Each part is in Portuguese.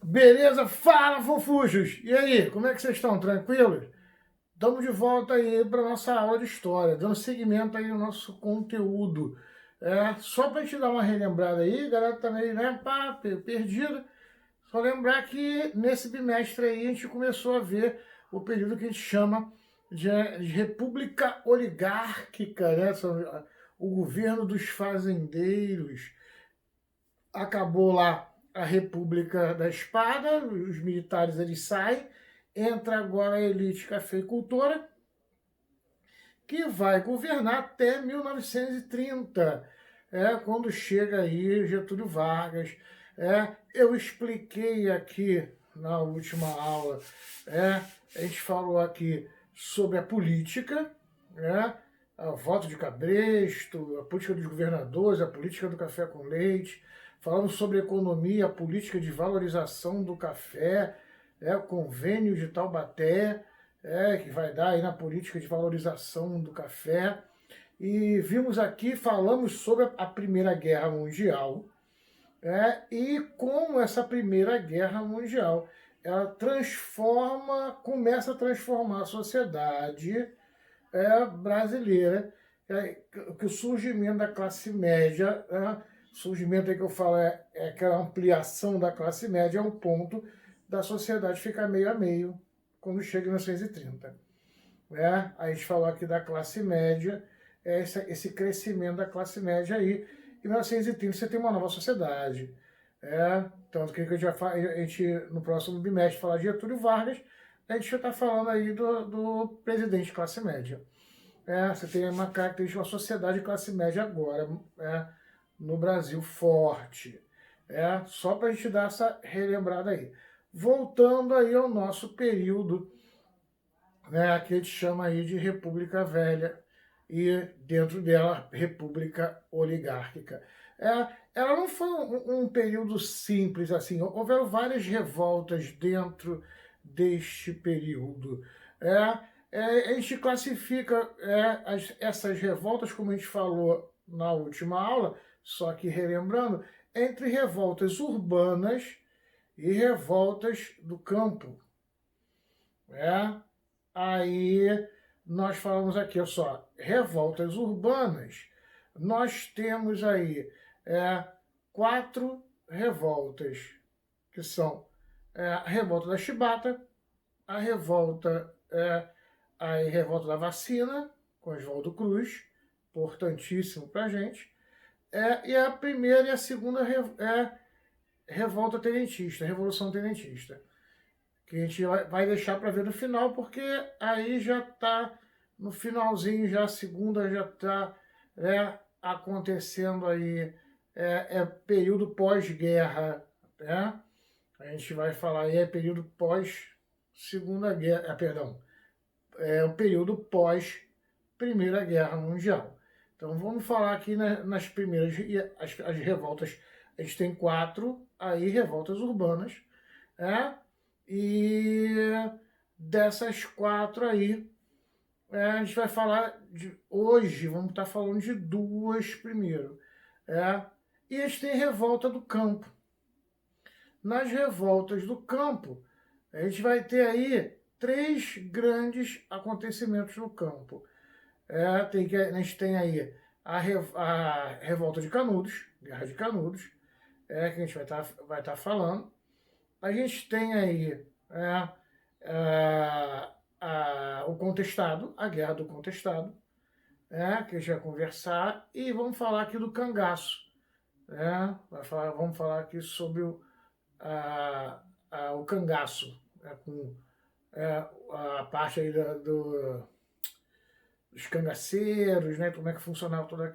Beleza? Fala, fofuchos! E aí, como é que vocês estão? Tranquilos? Estamos de volta aí para nossa aula de história, dando seguimento aí no nosso conteúdo. Só para a gente dar uma relembrada aí, galera tá meio, né, perdida. Só lembrar que nesse bimestre aí a gente começou a ver o período que a gente chama de República Oligárquica, né? O governo dos fazendeiros. Acabou lá a República da Espada, os militares eles saem, entra agora a elite cafeicultora, que vai governar até 1930, quando chega aí Getúlio Vargas. Eu expliquei aqui na última aula, a gente falou aqui sobre a política, o voto de cabresto, a política dos governadores, a política do café com leite. Falamos sobre economia, a política de valorização do café, o convênio de Taubaté, que vai dar aí na política de valorização do café. E vimos aqui, falamos sobre a Primeira Guerra Mundial, e como essa Primeira Guerra Mundial ela começa a transformar a sociedade brasileira, que o surgimento da classe média, surgimento aí que eu falo é aquela ampliação da classe média, é um ponto da sociedade ficar meio a meio quando chega em 1930. A gente falou aqui da classe média, esse crescimento da classe média aí. Em 1930 você tem uma nova sociedade. Tanto que a gente no próximo bimestre falar de Getúlio Vargas, a gente já está falando aí do presidente de classe média. Você tem uma característica, uma sociedade de classe média agora, no Brasil forte. Só para a gente dar essa relembrada aí. Voltando aí ao nosso período, que a gente chama aí de República Velha, e dentro dela, República Oligárquica. Ela não foi um período simples assim, houveram várias revoltas dentro deste período. A gente classifica essas revoltas, como a gente falou na última aula, só que relembrando, entre revoltas urbanas e revoltas do campo. Aí nós falamos aqui, olha só, revoltas urbanas. Nós temos aí 4 revoltas, que são a revolta da chibata, a revolta, revolta da vacina, com Oswaldo Cruz, importantíssimo para a gente, e a primeira e a segunda revolta tenentista, Revolução Tenentista, que a gente vai deixar para ver no final, porque aí já está no finalzinho, já a segunda já está acontecendo aí, período pós-guerra, a gente vai falar aí, período pós-segunda guerra, perdão, o período pós-Primeira Guerra Mundial. Então vamos falar aqui nas primeiras, as revoltas, a gente tem 4 aí revoltas urbanas, e dessas 4 aí, a gente vai falar hoje, vamos estar falando de 2 primeiro. E a gente tem revolta do campo. Nas revoltas do campo, a gente vai ter aí 3 grandes acontecimentos no campo. A gente tem aí a revolta de Canudos, Guerra de Canudos, que a gente vai estar falando. A gente tem aí o Contestado, a Guerra do Contestado, que a gente vai conversar, e vamos falar aqui do cangaço. Vamos falar aqui sobre o cangaço, com a parte aí dos cangaceiros, como é que funcionava toda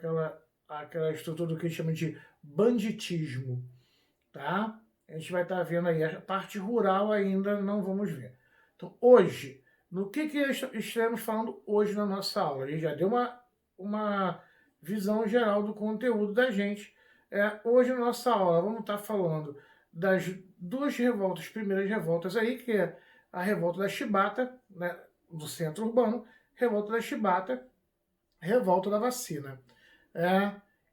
aquela estrutura do que a gente chama de banditismo. Tá? A gente vai estar vendo aí a parte rural ainda não vamos ver. Então, hoje, no que estaremos falando hoje na nossa aula? A gente já deu uma visão geral do conteúdo da gente. Hoje na nossa aula vamos estar falando das 2 revoltas, primeiras revoltas aí, que é a revolta da chibata, do centro urbano, revolta da chibata, revolta da vacina.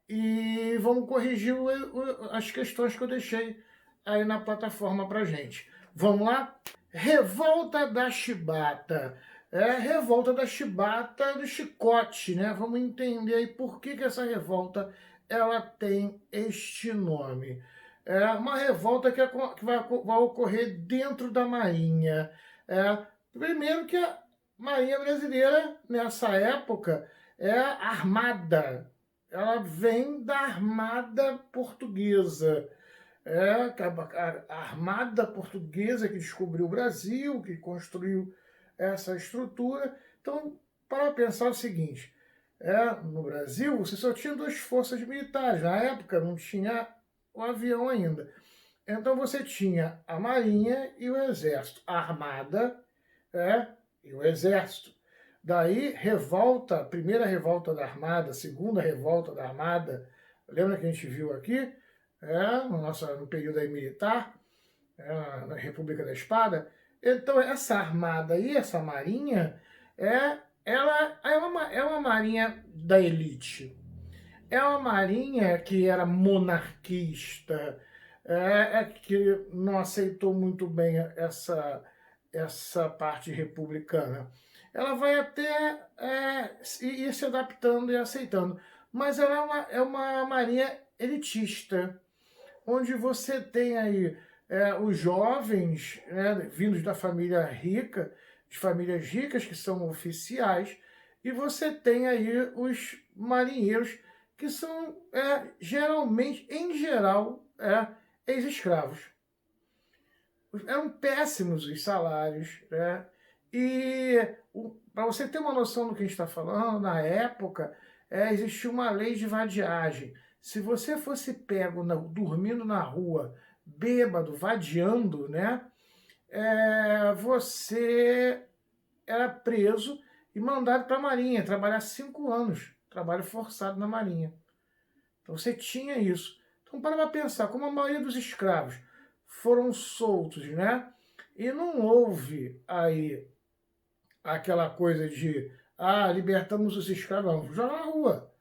E vamos corrigir as questões que eu deixei aí na plataforma pra gente. Vamos lá? Revolta da Chibata. Revolta da Chibata do chicote, né? Vamos entender aí por que essa revolta ela tem este nome. É uma revolta que vai ocorrer dentro da Marinha. Primeiro que a Marinha Brasileira, nessa época, é armada. Ela vem da Armada Portuguesa. A Armada Portuguesa que descobriu o Brasil, que construiu essa estrutura. Então, para pensar o seguinte, no Brasil você só tinha duas forças militares, na época não tinha o avião ainda. Então você tinha a Marinha e o Exército, a Armada e o Exército. Daí, revolta, primeira revolta da Armada, segunda revolta da Armada, lembra que a gente viu aqui? No período aí militar, na República da Espada. Então, essa armada aí, essa marinha, ela é uma marinha da elite. É uma marinha que era monarquista, que não aceitou muito bem essa parte republicana. Ela vai até ir se adaptando e aceitando, mas ela é uma marinha elitista, onde você tem aí os jovens, vindos da família rica, de famílias ricas que são oficiais, e você tem aí os marinheiros que são geralmente, em geral, ex-escravos. Eram péssimos os salários, e para você ter uma noção do que a gente está falando, na época existia uma lei de vadiagem. Se você fosse pego dormindo na rua, bêbado, vadiando, você era preso e mandado para a Marinha, trabalhar 5 anos, trabalho forçado na Marinha. Então você tinha isso. Então para pensar, como a maioria dos escravos foram soltos, e não houve aí aquela coisa de libertamos os escravos, vamos jogar na rua.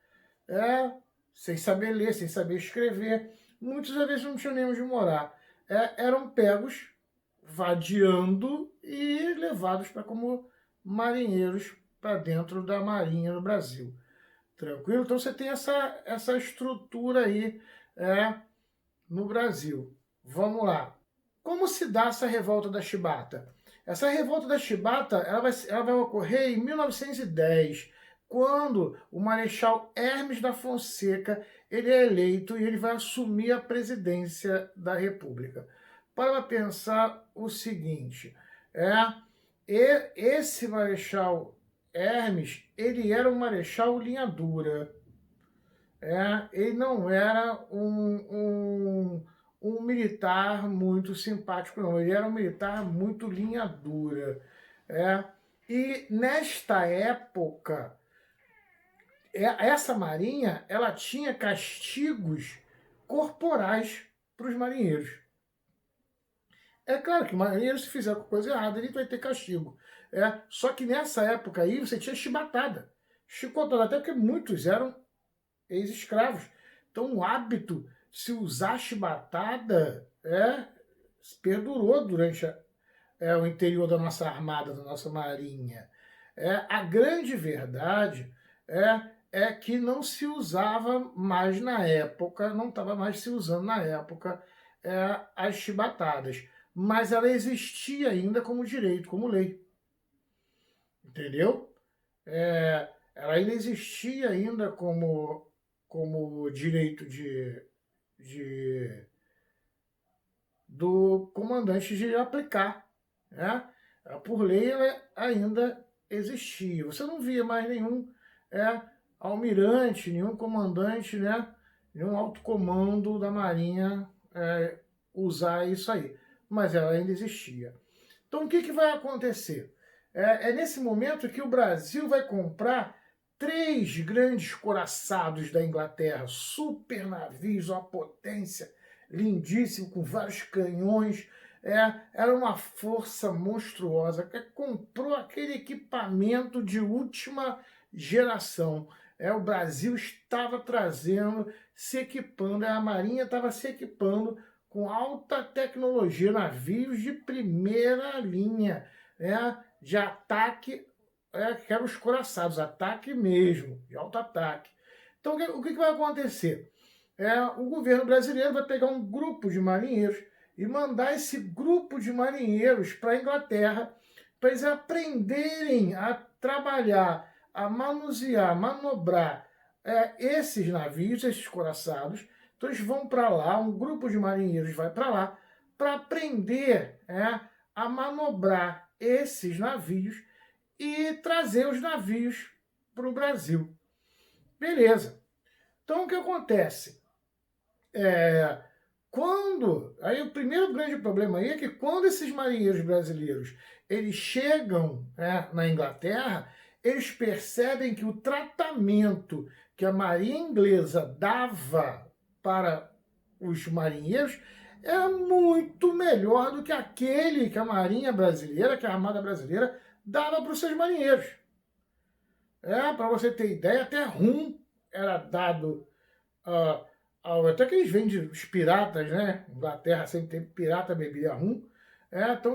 Sem saber ler, sem saber escrever. Muitas vezes não tinham nem onde morar. Eram pegos, vadiando e levados como marinheiros para dentro da Marinha no Brasil. Tranquilo? Então você tem essa estrutura aí no Brasil. Vamos lá. Como se dá essa revolta da Chibata? Essa revolta da Chibata ela vai ocorrer em 1910, quando o Marechal Hermes da Fonseca ele é eleito e ele vai assumir a presidência da República. Para pensar o seguinte, esse Marechal Hermes, ele era um marechal linha dura. Ele não era um militar muito simpático, não. Ele era um militar muito linha dura. E nesta época, essa marinha ela tinha castigos corporais para os marinheiros. É claro que o marinheiro, se fizer coisa errada, ele vai ter castigo. Só que nessa época aí você tinha chibatada. Chicotada, até porque muitos eram ex-escravos. Então o hábito de se usar chibatada perdurou durante o interior da nossa armada, da nossa marinha. A grande verdade é que não se usava mais na época, não estava mais se usando na época as chibatadas. Mas ela existia ainda como direito, como lei. Entendeu? Ela ainda existia ainda como direito do comandante de aplicar. Por lei ela ainda existia. Você não via mais nenhum almirante, nenhum comandante, nenhum alto comando da Marinha usar isso aí. Mas ela ainda existia. Então o que vai acontecer? É nesse momento que o Brasil vai comprar 3 grandes coraçados da Inglaterra, super navios, uma potência lindíssima, com vários canhões. Era uma força monstruosa, que comprou aquele equipamento de última geração. O Brasil estava trazendo, se equipando, a Marinha estava se equipando com alta tecnologia, navios de primeira linha, né, de ataque, que eram os couraçados, ataque mesmo, de alto ataque. Então, o que vai acontecer? O governo brasileiro vai pegar um grupo de marinheiros e mandar esse grupo de marinheiros para a Inglaterra, para eles aprenderem a trabalhar, a manusear, manobrar esses navios, esses couraçados. Então eles vão para lá, um grupo de marinheiros vai para lá, para aprender a manobrar esses navios e trazer os navios para o Brasil. Beleza. Então o que acontece? Aí o primeiro grande problema aí é que quando esses marinheiros brasileiros eles chegam na Inglaterra, eles percebem que o tratamento que a marinha inglesa dava para os marinheiros era muito melhor do que aquele que a marinha brasileira, que a armada brasileira dava para os seus marinheiros. Para você ter ideia, até rum era dado até que eles vendem os piratas, né? Inglaterra sempre tem pirata, bebia rum. Então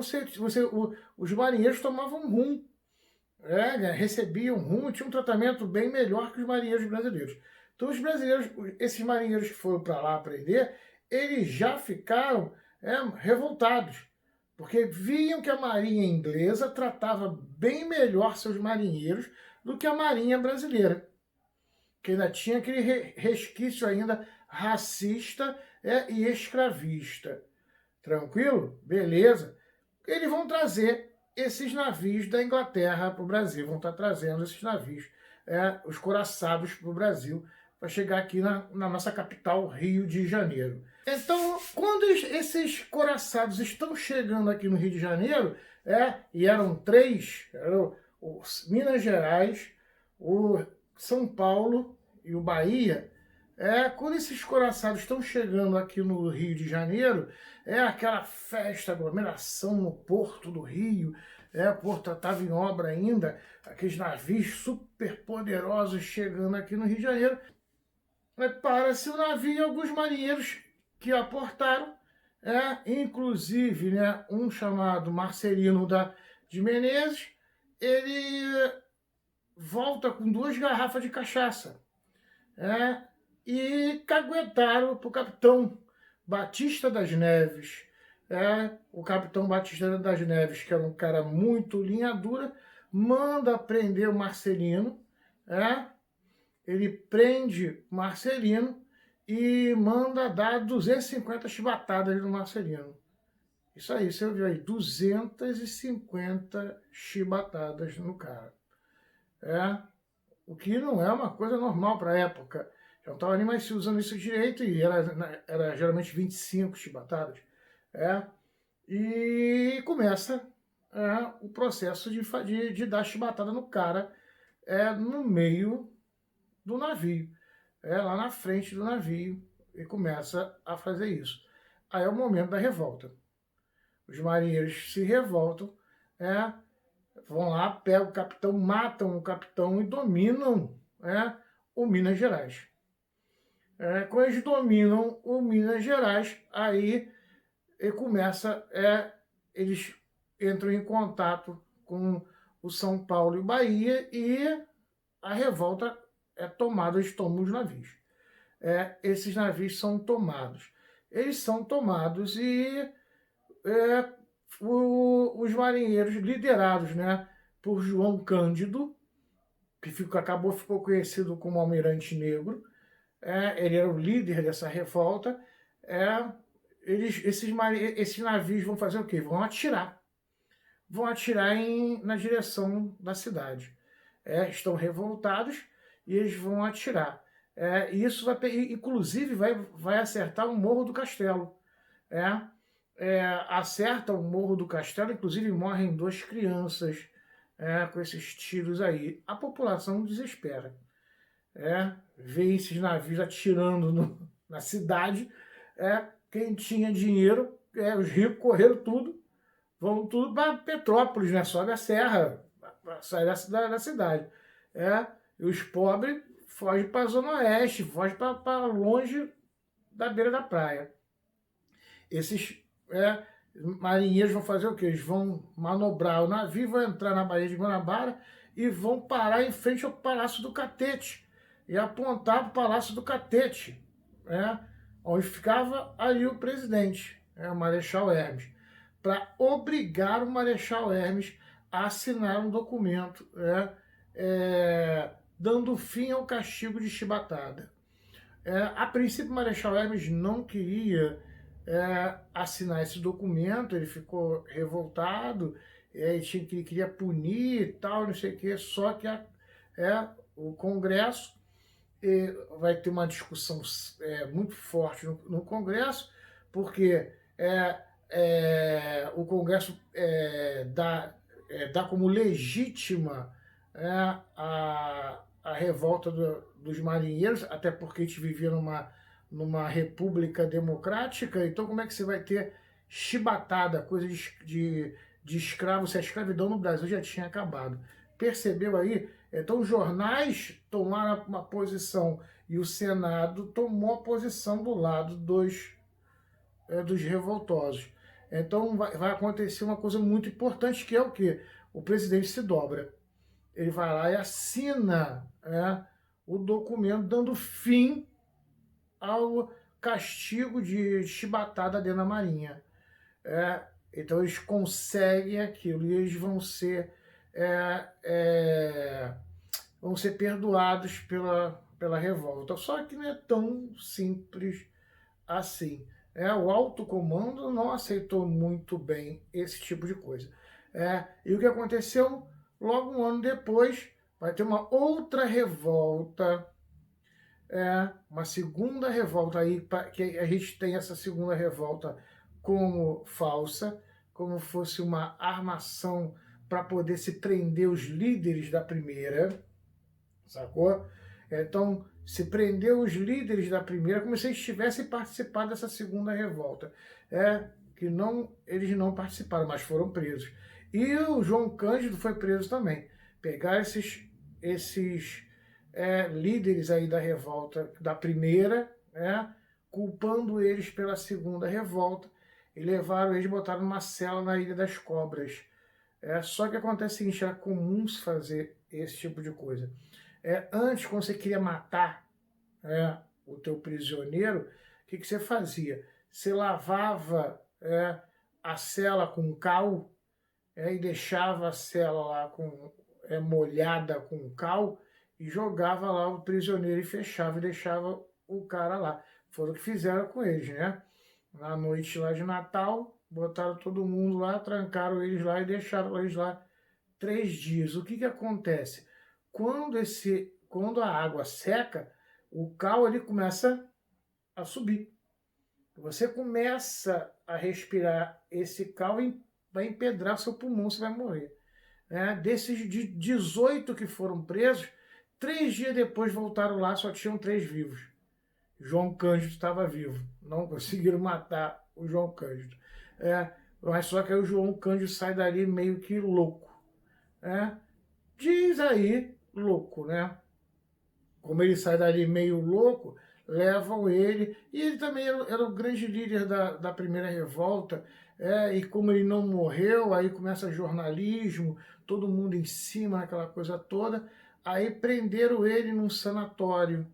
os marinheiros tomavam rum, recebiam rum e tinham um tratamento bem melhor que os marinheiros brasileiros. Então os brasileiros, esses marinheiros que foram para lá aprender, eles já ficaram revoltados, porque viam que a marinha inglesa tratava bem melhor seus marinheiros do que a marinha brasileira, que ainda tinha aquele resquício ainda racista e escravista. Tranquilo? Beleza. Eles vão trazer esses navios da Inglaterra para o Brasil, vão estar trazendo esses navios, os couraçados para o Brasil, para chegar aqui na nossa capital, Rio de Janeiro. Então, quando esses couraçados estão chegando aqui no Rio de Janeiro, e eram três, eram o Minas Gerais, o São Paulo e o Bahia, quando esses couraçados estão chegando aqui no Rio de Janeiro, aquela festa, aglomeração no Porto do Rio, o Porto estava em obra ainda, aqueles navios super poderosos chegando aqui no Rio de Janeiro. Para-se o navio e alguns marinheiros que aportaram, inclusive um chamado Marcelino de Menezes, ele volta com 2 garrafas de cachaça. E caguetaram para o capitão Batista das Neves. O capitão Batista das Neves, que era um cara muito linha dura, manda prender o Marcelino. Ele prende o Marcelino e manda dar 250 chibatadas no Marcelino. Isso aí, você viu aí, 250 chibatadas no cara. O que não é uma coisa normal para a época. Eu não estava nem mais usando isso direito e era geralmente 25 chibatadas. E começa o processo de dar chibatada no cara no meio do navio. Lá na frente do navio, e começa a fazer isso. Aí é o momento da revolta. Os marinheiros se revoltam, vão lá, pegam o capitão, matam o capitão e dominam o Minas Gerais. Quando eles dominam o Minas Gerais, aí eles entram em contato com o São Paulo e Bahia e a revolta é tomada, eles tomam os navios. Esses navios são tomados. Eles são tomados e os marinheiros liderados por João Cândido, que ficou conhecido como Almirante Negro, ele era o líder dessa revolta. Esses navios vão fazer o quê? Vão atirar. Vão atirar na direção da cidade. Estão revoltados e eles vão atirar. Isso inclusive vai acertar o Morro do Castelo. Acerta o Morro do Castelo, inclusive morrem 2 crianças com esses tiros aí. A população desespera. Vê esses navios atirando na cidade. Quem tinha dinheiro, os ricos correram tudo, vão tudo para Petrópolis, sobe a serra, sai da cidade. E os pobres fogem para a Zona Oeste, fogem para longe da beira da praia. Esses marinheiros vão fazer o quê? Eles vão manobrar o navio, vão entrar na Baía de Guanabara e vão parar em frente ao Palácio do Catete e apontar para o Palácio do Catete, onde ficava ali o presidente, o Marechal Hermes, para obrigar o Marechal Hermes a assinar um documento dando fim ao castigo de chibatada. A princípio, o Marechal Hermes não queria assinar esse documento, ele ficou revoltado, ele queria punir e tal, não sei o quê, só que o Congresso vai ter uma discussão muito forte no Congresso, porque o Congresso dá como legítima a revolta dos marinheiros, até porque a gente vivia numa república democrática, então como é que você vai ter chibatada, coisa de escravo, se a escravidão no Brasil já tinha acabado. Percebeu aí? Então os jornais tomaram uma posição e o Senado tomou a posição do lado dos revoltosos. Então vai acontecer uma coisa muito importante, que é o quê? O presidente se dobra. Ele vai lá e assina o documento dando fim ao castigo de chibatada dentro da Marinha. Então eles conseguem aquilo e eles vão ser perdoados pela revolta. Só que não é tão simples assim. O alto comando não aceitou muito bem esse tipo de coisa. E o que aconteceu? Logo um ano depois, vai ter uma outra revolta, uma segunda revolta aí, que a gente tem essa segunda revolta como falsa, como fosse uma armação para poder se prender os líderes da primeira, sacou? Então, se prendeu os líderes da primeira, como se eles tivessem participado dessa segunda revolta. Que eles não participaram, mas foram presos. E o João Cândido foi preso também. Pegaram esses líderes aí da revolta da primeira, culpando eles pela segunda revolta, e levaram eles e botaram numa cela na Ilha das Cobras. Só que acontece o seguinte, era comum se fazer esse tipo de coisa. Antes, quando você queria matar o teu prisioneiro, o que você fazia? Você lavava a cela com cal e deixava a cela lá molhada com cal e jogava lá o prisioneiro e fechava e deixava o cara lá. Foi o que fizeram com eles, né? Na noite lá de Natal, botaram todo mundo lá, trancaram eles lá e deixaram eles lá 3 dias. O que acontece? Quando a água seca, o cal ele começa a subir. Você começa a respirar esse cal e vai empedrar seu pulmão, você vai morrer. Desses 18 que foram presos, 3 dias depois voltaram lá, só tinham 3 vivos. João Cândido estava vivo. Não conseguiram matar o João Cândido. Mas só que aí o João Cândido sai dali meio que louco. Diz aí, louco, né? Como ele sai dali meio louco, levam ele. E ele também era o grande líder da primeira revolta. E como ele não morreu, aí começa jornalismo, todo mundo em cima, aquela coisa toda. Aí prenderam ele num sanatório.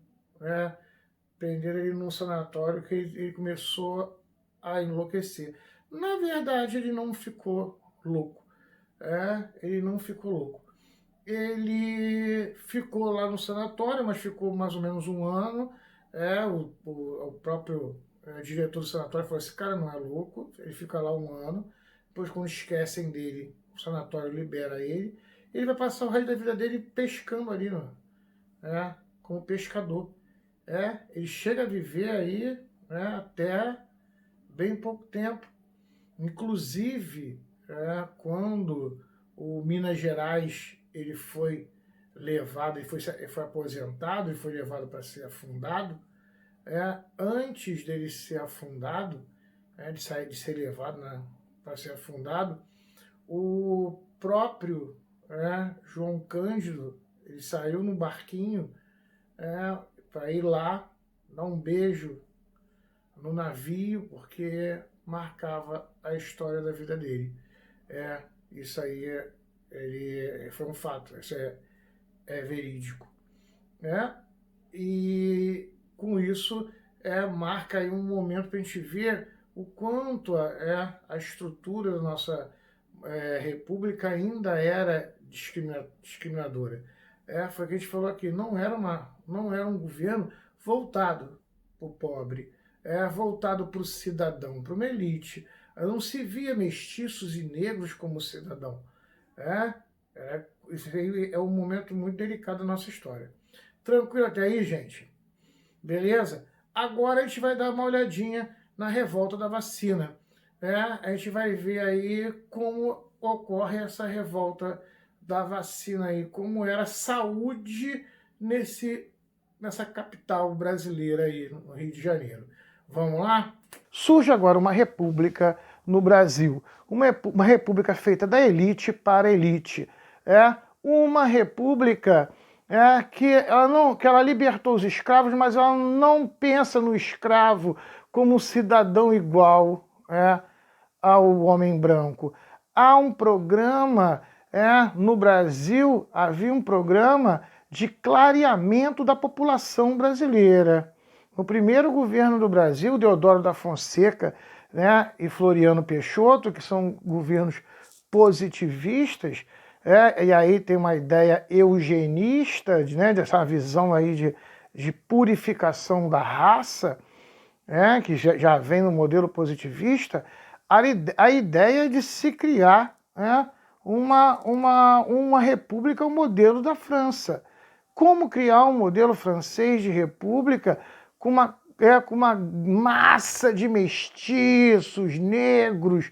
Prenderam ele num sanatório que ele começou a enlouquecer. Na verdade, ele não ficou louco. Ele não ficou louco. Ele ficou lá no sanatório, mas ficou mais ou menos um ano. O próprio diretor do sanatório falou: esse cara não é louco, ele fica lá um ano. Depois, quando esquecem dele, o sanatório libera ele. Ele vai passar o resto da vida dele pescando ali, como pescador. Ele chega a viver aí até bem pouco tempo. Inclusive, quando o Minas Gerais ele foi levado, ele foi aposentado e foi levado para ser afundado, antes dele ser afundado, de ser levado para ser afundado, o próprio João Cândido, ele saiu no barquinho para ir lá dar um beijo no navio, porque marcava a história da vida dele. Isso aí foi um fato, isso é verídico, né? E com isso marca aí um momento para a gente ver o quanto a estrutura da nossa república ainda era discriminadora. Foi o que a gente falou aqui, não era um governo voltado para o pobre, voltado para o cidadão, para uma elite. Não se via mestiços e negros como cidadão. Isso aí é um momento muito delicado da nossa história. Tranquilo até aí, gente? Beleza? Agora a gente vai dar uma olhadinha na revolta da vacina. A gente vai ver aí como ocorre essa revolta da vacina aí, como era a saúde nessa capital brasileira aí, no Rio de Janeiro. Vamos lá? Surge agora uma república no Brasil, uma república feita da elite para a elite. Uma república que ela libertou os escravos, mas ela não pensa no escravo como um cidadão igual ao homem branco. Há um programa, no Brasil, havia um programa de clareamento da população brasileira. No primeiro governo do Brasil, Deodoro da Fonseca, e Floriano Peixoto, que são governos positivistas, e aí tem uma ideia eugenista, dessa visão aí de purificação da raça, que já vem no modelo positivista, a ideia de se criar uma república, o modelo da França. Como criar um modelo francês de república com uma massa de mestiços, negros,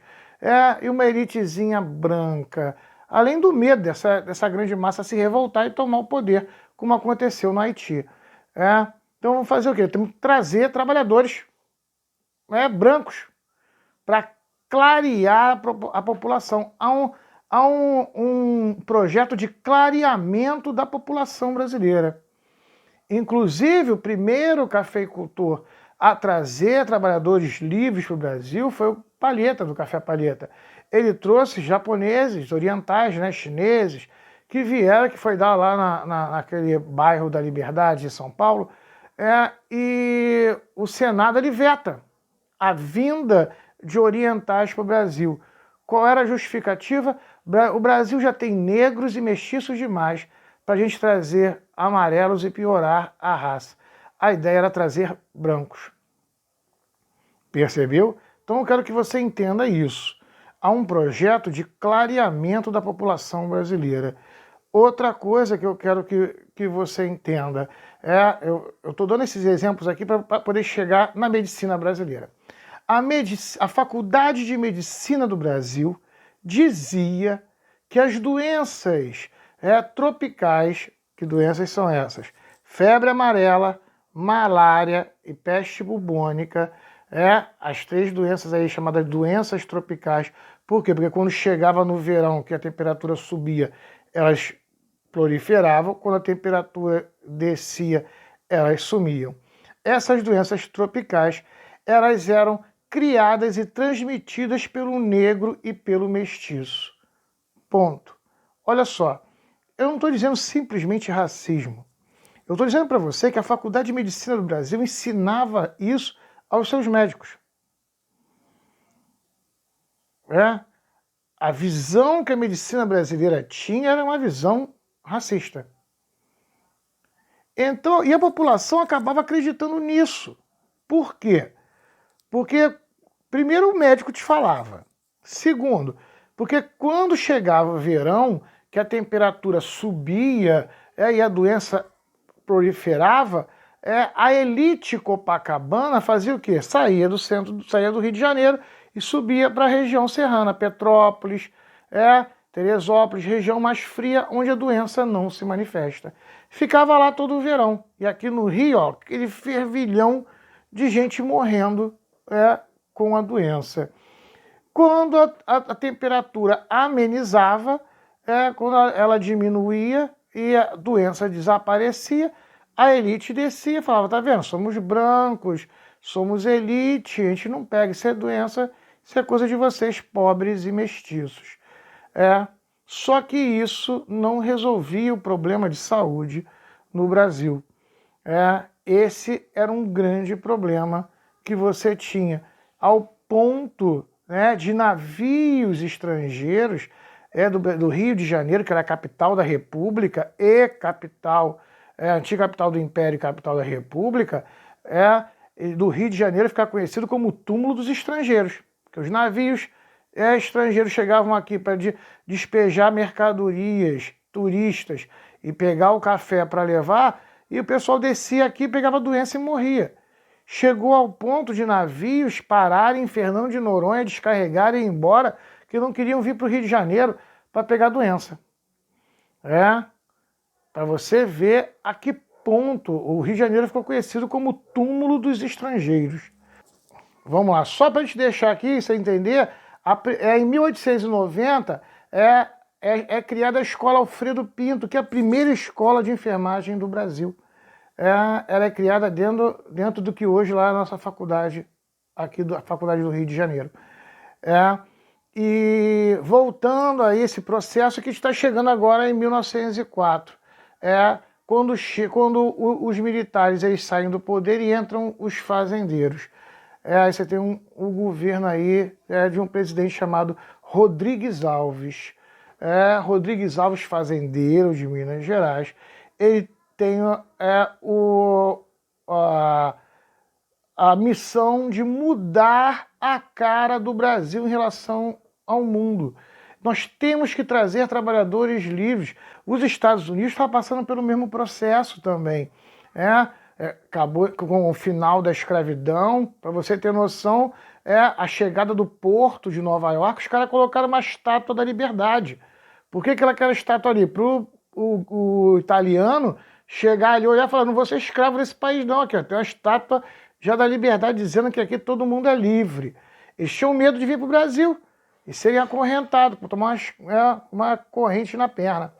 e uma elitezinha branca, além do medo dessa grande massa se revoltar e tomar o poder, como aconteceu no Haiti. Então vamos fazer o quê? Temos que trazer trabalhadores brancos para clarear a população. Há um projeto de clareamento da população brasileira. Inclusive, o primeiro cafeicultor a trazer trabalhadores livres para o Brasil foi o Palheta, do Café Palheta. Ele trouxe japoneses, orientais, chineses, que vieram, que foi dar lá naquele bairro da Liberdade de São Paulo, e o Senado ele veta a vinda de orientais para o Brasil. Qual era a justificativa? O Brasil já tem negros e mestiços demais para a gente trazer amarelos e piorar a raça. A ideia era trazer brancos. Percebeu? Então eu quero que você entenda isso. Há um projeto de clareamento da população brasileira. Outra coisa que eu quero que você entenda, eu estou dando esses exemplos aqui para poder chegar na medicina brasileira. A Faculdade de Medicina do Brasil dizia que as doenças tropicais, que doenças são essas? Febre amarela, malária e peste bubônica, as três doenças aí chamadas doenças tropicais. Por quê? Porque quando chegava no verão, que a temperatura subia, elas proliferavam, quando a temperatura descia, elas sumiam. Essas doenças tropicais, elas eram criadas e transmitidas pelo negro e pelo mestiço. Ponto. Olha só, eu não estou dizendo simplesmente racismo. Eu estou dizendo para você que a Faculdade de Medicina do Brasil ensinava isso aos seus médicos. A visão que a medicina brasileira tinha era uma visão racista. Então, e a população acabava acreditando nisso. Por quê? Porque, primeiro, o médico te falava. Segundo, porque quando chegava o verão, que a temperatura subia e a doença proliferava, a elite copacabana fazia o quê? Saía do centro, saía do Rio de Janeiro e subia para a região serrana, Petrópolis, Teresópolis, região mais fria, onde a doença não se manifesta. Ficava lá todo o verão. E aqui no Rio, aquele fervilhão de gente morrendo com a doença. Quando a temperatura amenizava, quando ela diminuía e a doença desaparecia, a elite descia e falava, tá vendo, somos brancos, somos elite, a gente não pega essa doença Isso é coisa de vocês, pobres e mestiços. Só que isso não resolvia o problema de saúde no Brasil. Esse era um grande problema que você tinha, ao ponto, né, de navios estrangeiros do Rio de Janeiro, que era a capital da República e capital, antiga capital do Império e capital da República, do Rio de Janeiro ficar conhecido como o túmulo dos estrangeiros, porque os navios estrangeiros chegavam aqui para despejar mercadorias, turistas, e pegar o café para levar, e o pessoal descia aqui, pegava doença e morria. Chegou ao ponto de navios pararem em Fernando de Noronha, descarregarem e ir embora, que não queriam vir para o Rio de Janeiro para pegar doença. Para você ver a que ponto o Rio de Janeiro ficou conhecido como o túmulo dos estrangeiros. Vamos lá, só para a gente deixar aqui, você entender, em 1890 é criada a Escola Alfredo Pinto, que é a primeira escola de enfermagem do Brasil. Ela é criada dentro do que hoje lá é a nossa faculdade, aqui da Faculdade do Rio de Janeiro. E voltando a esse processo que está chegando agora em 1904, quando os militares eles saem do poder e entram os fazendeiros. Aí você tem o governo aí de um presidente chamado Rodrigues Alves. Rodrigues Alves, fazendeiro de Minas Gerais. Ele tem a missão de mudar a cara do Brasil em relação ao mundo. Nós temos que trazer trabalhadores livres. Os Estados Unidos estão passando pelo mesmo processo também. Acabou com o final da escravidão. Para você ter noção, a chegada do porto de Nova York, os caras colocaram uma estátua da liberdade. Por que aquela estátua ali? Para o italiano chegar ali, olhar e falar, não vou ser escravo desse país não, aqui tem uma estátua já da liberdade dizendo que aqui todo mundo é livre. Eles tinham medo de vir para o Brasil e serem acorrentados, por tomar uma corrente na perna.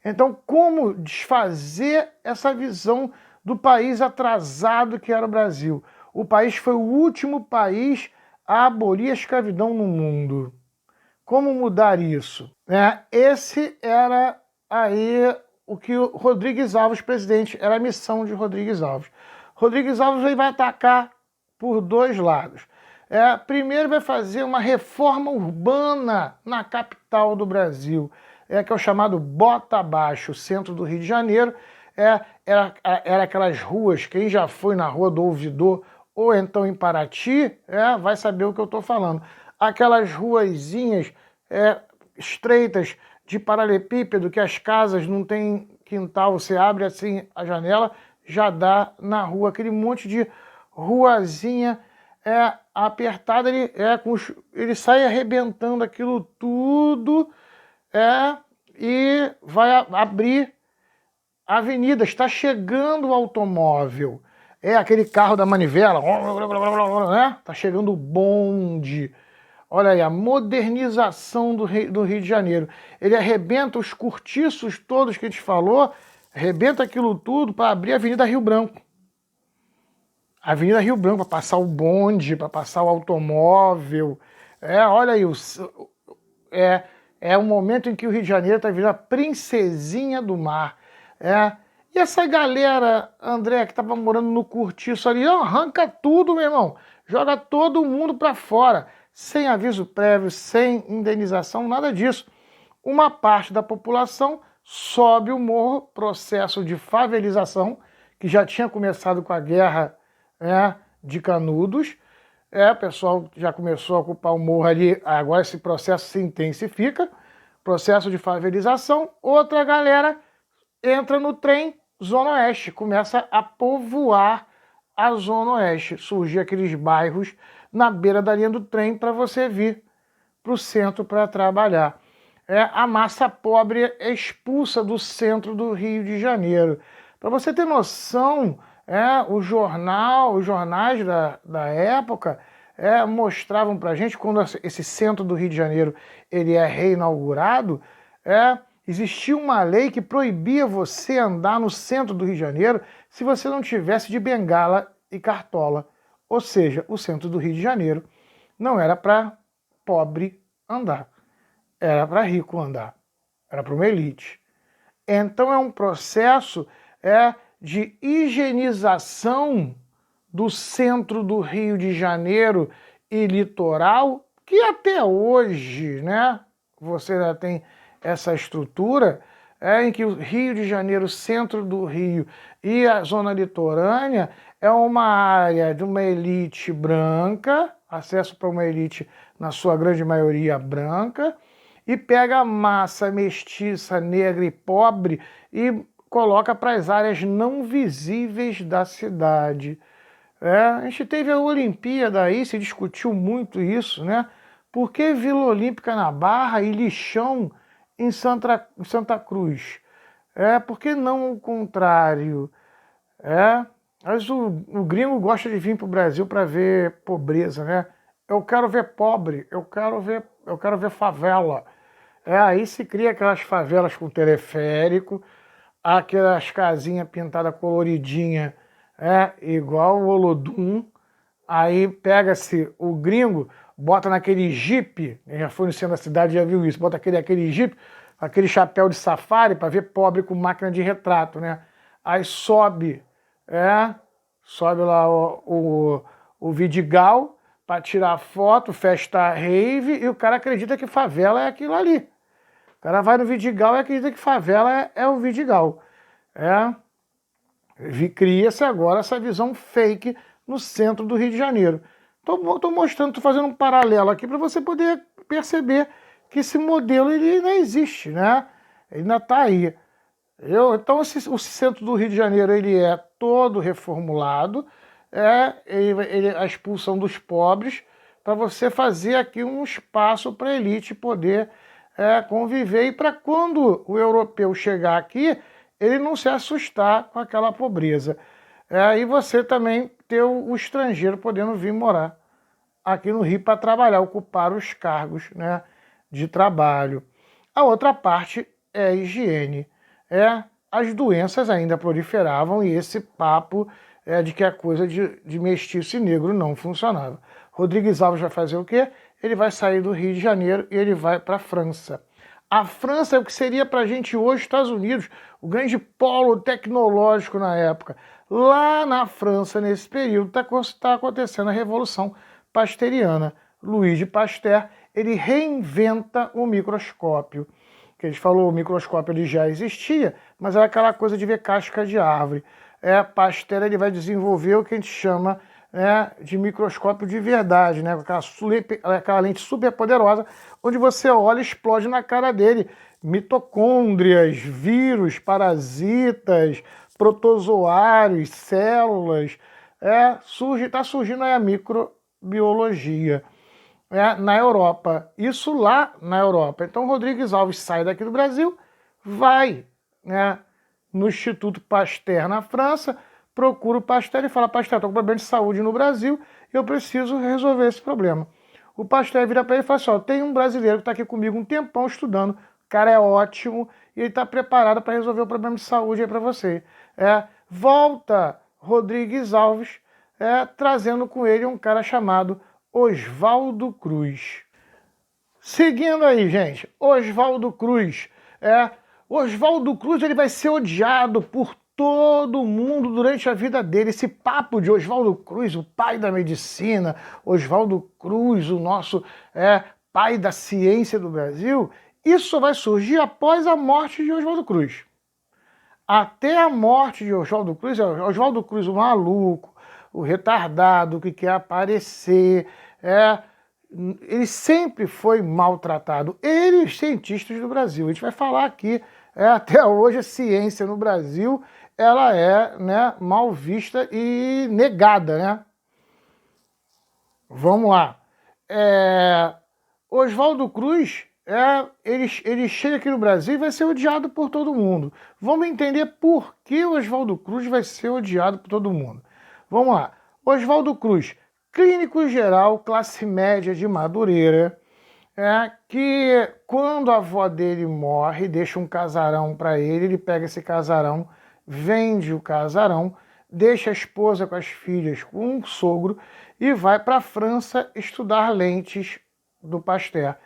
Então, como desfazer essa visão do país atrasado que era o Brasil? O país foi o último país a abolir a escravidão no mundo. Como mudar isso? Esse era aí o que o Rodrigues Alves, presidente, era a missão de Rodrigues Alves. Rodrigues Alves ele vai atacar por dois lados. Primeiro vai fazer uma reforma urbana na capital do Brasil, que é o chamado Bota Abaixo, o centro do Rio de Janeiro. Era aquelas ruas, quem já foi na Rua do Ouvidor ou então em Paraty, vai saber o que eu estou falando. Aquelas ruazinhas estreitas de paralelepípedo, que as casas não tem quintal, você abre assim a janela, já dá na rua, aquele monte de ruazinha apertada, ele sai arrebentando aquilo tudo e vai abrir a avenida. Está chegando o automóvel, aquele carro da manivela, está chegando o bonde. Olha aí, a modernização do Rio de Janeiro. Ele arrebenta os cortiços todos que a gente falou, arrebenta aquilo tudo para abrir a Avenida Rio Branco. A Avenida Rio Branco, para passar o bonde, para passar o automóvel. Olha aí, é o momento em que o Rio de Janeiro está virando a princesinha do mar. E essa galera, André, que estava morando no cortiço ali, arranca tudo, meu irmão. Joga todo mundo para fora. Sem aviso prévio, sem indenização, nada disso. Uma parte da população sobe o morro, processo de favelização, que já tinha começado com a guerra de Canudos. O pessoal já começou a ocupar o morro ali, agora esse processo se intensifica, processo de favelização. Outra galera entra no trem, Zona Oeste, começa a povoar a Zona Oeste, surgir aqueles bairros na beira da linha do trem para você vir para o centro para trabalhar. A massa pobre é expulsa do centro do Rio de Janeiro. Para você ter noção, os jornais da época mostravam para a gente, quando esse centro do Rio de Janeiro ele é reinaugurado, existia uma lei que proibia você andar no centro do Rio de Janeiro se você não tivesse de bengala e cartola. Ou seja, o centro do Rio de Janeiro não era para pobre andar, era para rico andar, era para uma elite. Então é um processo de higienização do centro do Rio de Janeiro e litoral, que até hoje, né, você já tem essa estrutura, em que o Rio de Janeiro, o centro do Rio e a zona litorânea é uma área de uma elite branca, acesso para uma elite, na sua grande maioria, branca, e pega a massa mestiça, negra e pobre e coloca para as áreas não visíveis da cidade. A gente teve a Olimpíada aí, se discutiu muito isso, né? Por que Vila Olímpica na Barra e Lixão em Santa Cruz? Por que não o contrário? Mas o gringo gosta de vir para o Brasil para ver pobreza, né? Eu quero ver pobre, eu quero ver favela. Aí se cria aquelas favelas com teleférico, aquelas casinhas pintadas coloridinha, igual o Olodum. Aí pega-se o gringo, bota naquele jipe, já foi no centro da cidade, já viu isso, bota aquele jipe, aquele chapéu de safari para ver pobre com máquina de retrato, né? Aí sobe lá o Vidigal para tirar foto, festa rave, e o cara acredita que favela é aquilo ali. O cara vai no Vidigal e acredita que favela é o Vidigal. Cria-se agora essa visão fake no centro do Rio de Janeiro. Estou mostrando, estou fazendo um paralelo aqui para você poder perceber que esse modelo ele ainda existe, né? Ele ainda está aí. Então o centro do Rio de Janeiro ele é todo reformulado, a expulsão dos pobres, para você fazer aqui um espaço para a elite poder conviver, e para quando o europeu chegar aqui, ele não se assustar com aquela pobreza. E você também ter o estrangeiro podendo vir morar aqui no Rio para trabalhar, ocupar os cargos, né, de trabalho. A outra parte é a higiene. As doenças ainda proliferavam e esse papo de que a coisa de mestiço e negro não funcionava. Rodrigues Alves vai fazer o quê? Ele vai sair do Rio de Janeiro e ele vai para a França. A França é o que seria para a gente hoje Estados Unidos, o grande polo tecnológico na época. Lá na França, nesse período, está acontecendo a Revolução Pasteuriana. Louis de Pasteur, ele reinventa o microscópio. Que a gente falou, o microscópio ele já existia, mas era aquela coisa de ver casca de árvore. Pasteur ele vai desenvolver o que a gente chama de microscópio de verdade, né? Aquela lente super poderosa, onde você olha e explode na cara dele mitocôndrias, vírus, parasitas, protozoários, células. Está surgindo aí a microbiologia na Europa. Isso lá na Europa. Então Rodrigues Alves sai daqui do Brasil, vai no Instituto Pasteur na França, procura o Pasteur e fala: Pasteur, estou com problema de saúde no Brasil e eu preciso resolver esse problema. O Pasteur vira para ele e fala assim: tem um brasileiro que está aqui comigo um tempão estudando, o cara é ótimo e ele está preparado para resolver o problema de saúde aí para você. Volta Rodrigues Alves trazendo com ele um cara chamado Oswaldo Cruz. Seguindo aí, gente, Oswaldo Cruz. Oswaldo Cruz ele vai ser odiado por todo mundo durante a vida dele. Esse papo de Oswaldo Cruz, o pai da medicina, Oswaldo Cruz, o nosso pai da ciência do Brasil, isso vai surgir após a morte de Oswaldo Cruz. Até a morte de Oswaldo Cruz, o maluco, o retardado que quer aparecer, ele sempre foi maltratado. Ele e os cientistas do Brasil. A gente vai falar aqui, até hoje a ciência no Brasil ela é mal vista e negada, né? Vamos lá. Oswaldo Cruz, ele chega aqui no Brasil e vai ser odiado por todo mundo. Vamos entender por que Oswaldo Cruz vai ser odiado por todo mundo. Vamos lá. Oswaldo Cruz, clínico geral, classe média de Madureira, que quando a avó dele morre, deixa um casarão para ele pega esse casarão, vende o casarão, deixa a esposa com as filhas com um sogro e vai para a França estudar lentes do Pasteur.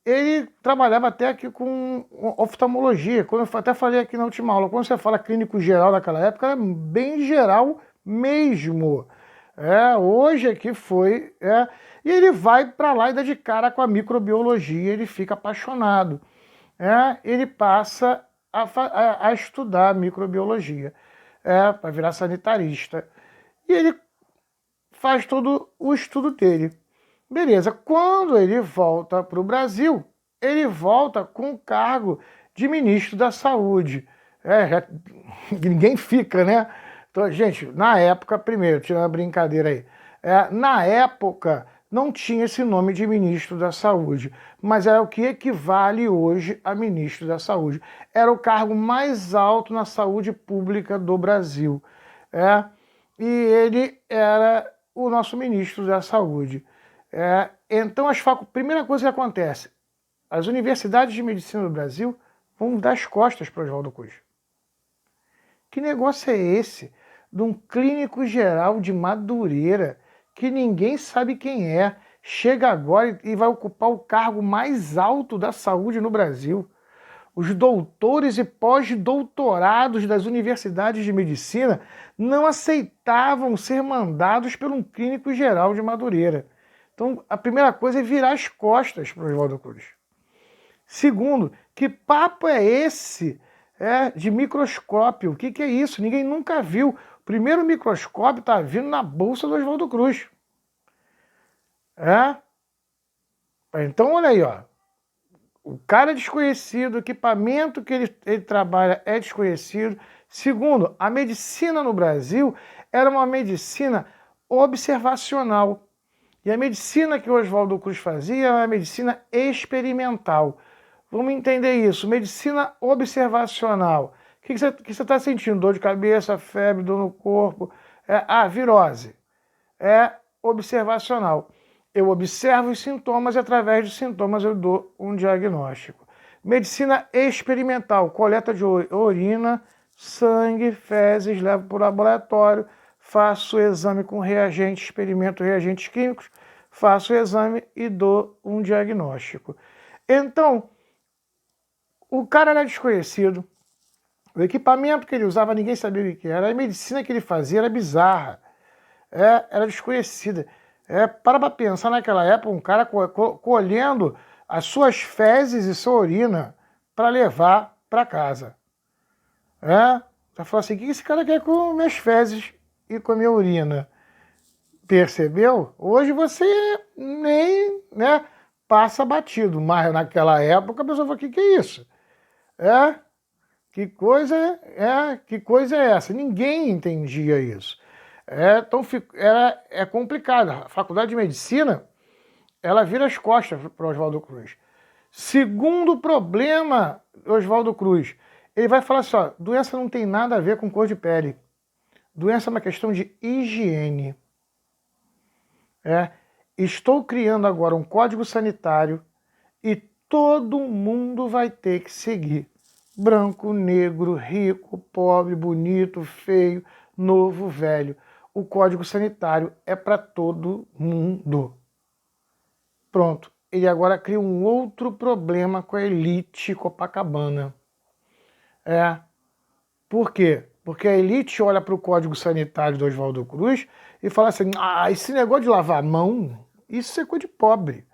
Ele trabalhava até aqui com oftalmologia, quando eu até falei aqui na última aula, quando você fala clínico geral naquela época, era bem geral mesmo. Hoje aqui foi, e ele vai para lá e dá de cara com a microbiologia, ele fica apaixonado. Ele passa a estudar microbiologia, para virar sanitarista. E ele faz todo o estudo dele. Beleza, quando ele volta para o Brasil, ele volta com o cargo de ministro da Saúde. Ninguém fica, né? Então, gente, na época, primeiro, tirando a brincadeira aí, na época não tinha esse nome de ministro da Saúde, mas era o que equivale hoje a ministro da Saúde. Era o cargo mais alto na saúde pública do Brasil. E ele era o nosso ministro da Saúde. Então, primeira coisa que acontece, as universidades de medicina do Brasil vão dar as costas para Oswaldo Cruz. Que negócio é esse? De um clínico geral de Madureira, que ninguém sabe quem é, chega agora e vai ocupar o cargo mais alto da saúde no Brasil. Os doutores e pós-doutorados das universidades de medicina não aceitavam ser mandados por um clínico geral de Madureira. Então, a primeira coisa é virar as costas para o Oswaldo Cruz. Segundo, que papo é esse de microscópio? O que é isso? Ninguém nunca viu. O primeiro microscópio está vindo na bolsa do Oswaldo Cruz. Então, olha aí, ó. O cara é desconhecido, o equipamento que ele trabalha é desconhecido. Segundo, a medicina no Brasil era uma medicina observacional. E a medicina que o Oswaldo Cruz fazia era uma medicina experimental. Vamos entender isso. Medicina observacional. O que você está sentindo? Dor de cabeça, febre, dor no corpo? Virose. Observacional. Eu observo os sintomas e através dos sintomas eu dou um diagnóstico. Medicina experimental. Coleta de urina, sangue, fezes, levo para o laboratório, faço o exame com reagentes, experimento reagentes químicos, faço o exame e dou um diagnóstico. Então, o cara era desconhecido, o equipamento que ele usava ninguém sabia o que era, a medicina que ele fazia era bizarra, era desconhecida. Para pensar naquela época, um cara colhendo as suas fezes e sua urina para levar para casa. Você fala assim, o que esse cara quer com minhas fezes e com a minha urina? Percebeu? Hoje você nem passa batido, mas naquela época a pessoa fala, que é isso? Que coisa é essa? Ninguém entendia isso. Então é complicado. A faculdade de medicina, ela vira as costas para o Oswaldo Cruz. Segundo problema, Oswaldo Cruz, ele vai falar assim, doença não tem nada a ver com cor de pele. Doença é uma questão de higiene. Estou criando agora um código sanitário e todo mundo vai ter que seguir. Branco, negro, rico, pobre, bonito, feio, novo, velho. O código sanitário é para todo mundo. Pronto. Ele agora cria um outro problema com a elite Copacabana. Por quê? Porque a elite olha para o código sanitário do Oswaldo Cruz e fala assim, esse negócio de lavar a mão, isso é coisa de pobre.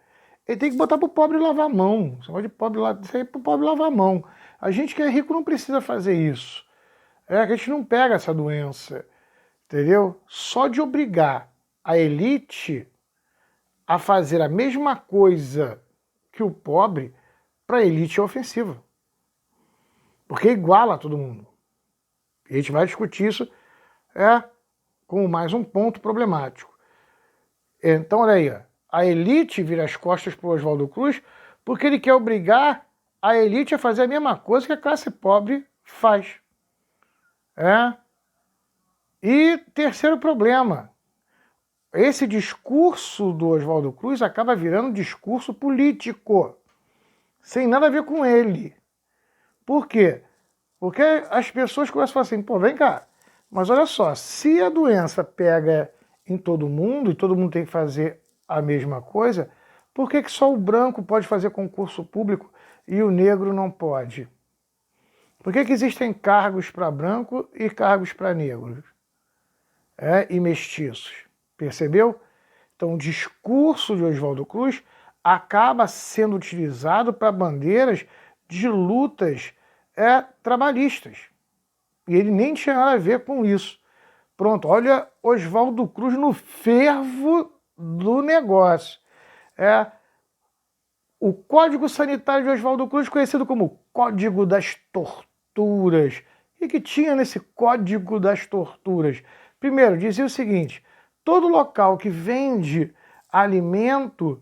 Ele tem que botar para o pobre lavar a mão. Esse negócio de pobre, isso aí é para o pobre lavar a mão. A gente que é rico não precisa fazer isso. A gente não pega essa doença. Entendeu? Só de obrigar a elite a fazer a mesma coisa que o pobre, para a elite é ofensiva. Porque iguala todo mundo. E a gente vai discutir isso com mais um ponto problemático. Então, olha aí, a elite vira as costas para o Oswaldo Cruz porque ele quer obrigar a elite a fazer a mesma coisa que a classe pobre faz. E terceiro problema, esse discurso do Oswaldo Cruz acaba virando um discurso político, sem nada a ver com ele. Por quê? Porque as pessoas começam a falar assim, vem cá, mas olha só, se a doença pega em todo mundo, e todo mundo tem que fazer a mesma coisa, por que só o branco pode fazer concurso público e o negro não pode? Por que existem cargos para branco e cargos para negros? E mestiços? Percebeu? Então o discurso de Oswaldo Cruz acaba sendo utilizado para bandeiras de lutas trabalhistas. E ele nem tinha nada a ver com isso. Pronto, olha Oswaldo Cruz no fervo do negócio. O Código Sanitário de Oswaldo Cruz, conhecido como Código das Torturas. O que tinha nesse Código das Torturas? Primeiro, dizia o seguinte: todo local que vende alimento,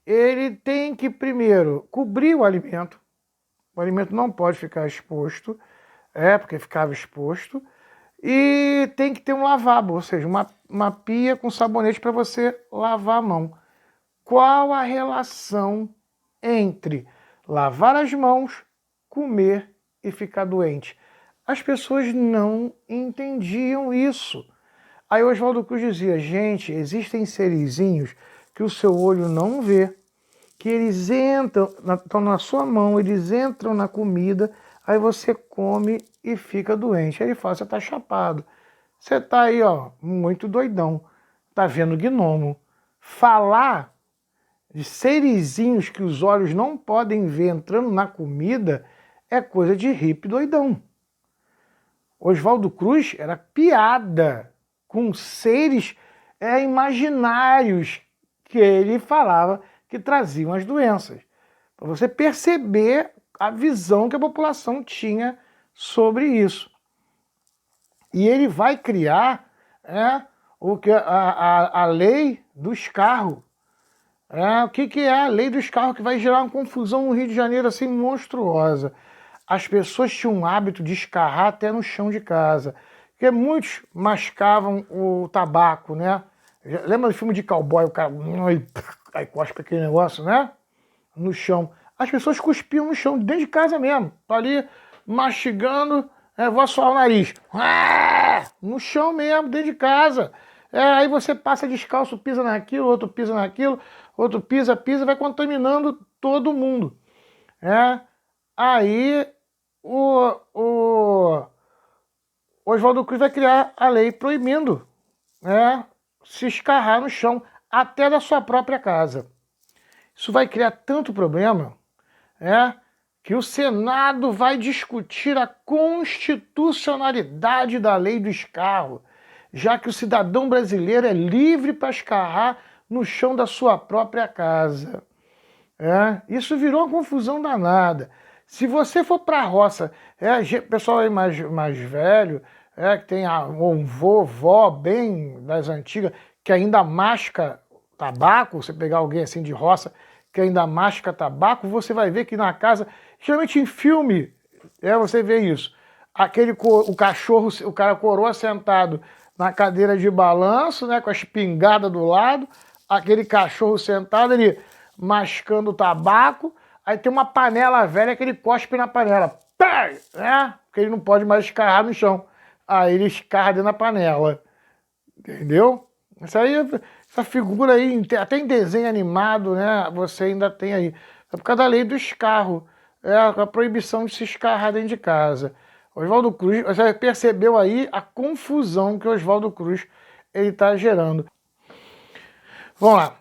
ele tem que primeiro cobrir o alimento não pode ficar exposto, porque ficava exposto, e tem que ter um lavabo, ou seja, uma pia com sabonete para você lavar a mão. Qual a relação entre lavar as mãos, comer e ficar doente? As pessoas não entendiam isso. Aí Oswaldo Cruz dizia: gente, existem serizinhos que o seu olho não vê, que eles estão na sua mão, eles entram na comida, aí você come e fica doente. Aí ele fala: você tá chapado, você tá aí, ó, muito doidão, tá vendo gnomo. Falar de serizinhos que os olhos não podem ver entrando na comida é coisa de hippie doidão. Oswaldo Cruz era piada com seres imaginários que ele falava que traziam as doenças. Para você perceber a visão que a população tinha sobre isso. E ele vai criar a lei do escarro. O que é a lei do escarro, que vai gerar uma confusão no Rio de Janeiro assim monstruosa. As pessoas tinham um hábito de escarrar até no chão de casa, porque muitos mascavam o tabaco, né? Lembra do filme de cowboy, o cara aí cospe aquele negócio, né? No chão. As pessoas cuspiam no chão, dentro de casa mesmo. Tá ali mastigando, vou assoar o nariz. No chão mesmo, dentro de casa. Aí você passa descalço, pisa naquilo, outro pisa naquilo, outro pisa, vai contaminando todo mundo. Aí o Oswaldo Cruz vai criar a lei proibindo se escarrar no chão, até da sua própria casa. Isso vai criar tanto problema que o Senado vai discutir a constitucionalidade da lei do escarro, já que o cidadão brasileiro é livre para escarrar no chão da sua própria casa. Isso virou uma confusão danada. Se você for para a roça, pessoal aí mais velho, que tem um vovó bem das antigas, que ainda masca tabaco, você pegar alguém assim de roça que ainda masca tabaco, você vai ver que na casa, geralmente em filme, você vê isso. O cachorro, o cara coroa sentado na cadeira de balanço, com a espingarda do lado, aquele cachorro sentado, ele mascando tabaco, aí tem uma panela velha que ele cospe na panela, porque ele não pode mais escarrar no chão. Aí ele escarra dentro da panela. Entendeu? Essa figura aí, até em desenho animado, você ainda tem aí. É por causa da lei do escarro, a proibição de se escarrar dentro de casa. Oswaldo Cruz, você percebeu aí a confusão que o Oswaldo Cruz está gerando. Vamos lá.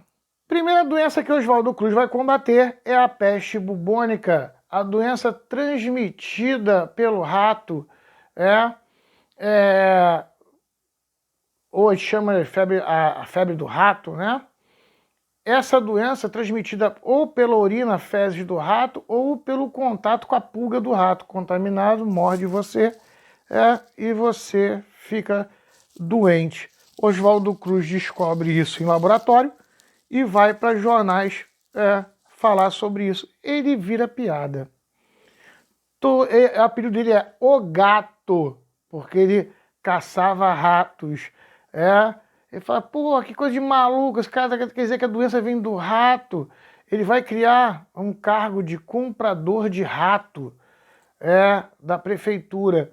Primeira doença que o Oswaldo Cruz vai combater é a peste bubônica, a doença transmitida pelo rato, hoje chama de a febre do rato, Essa doença é transmitida ou pela urina, fezes do rato, ou pelo contato com a pulga do rato. Contaminado, morde você, e você fica doente. Oswaldo Cruz descobre isso em laboratório e vai para jornais falar sobre isso. Ele vira piada. O apelido dele é O Gato, porque ele caçava ratos. Ele fala: pô, que coisa de maluco, esse cara quer dizer que a doença vem do rato. Ele vai criar um cargo de comprador de rato da prefeitura.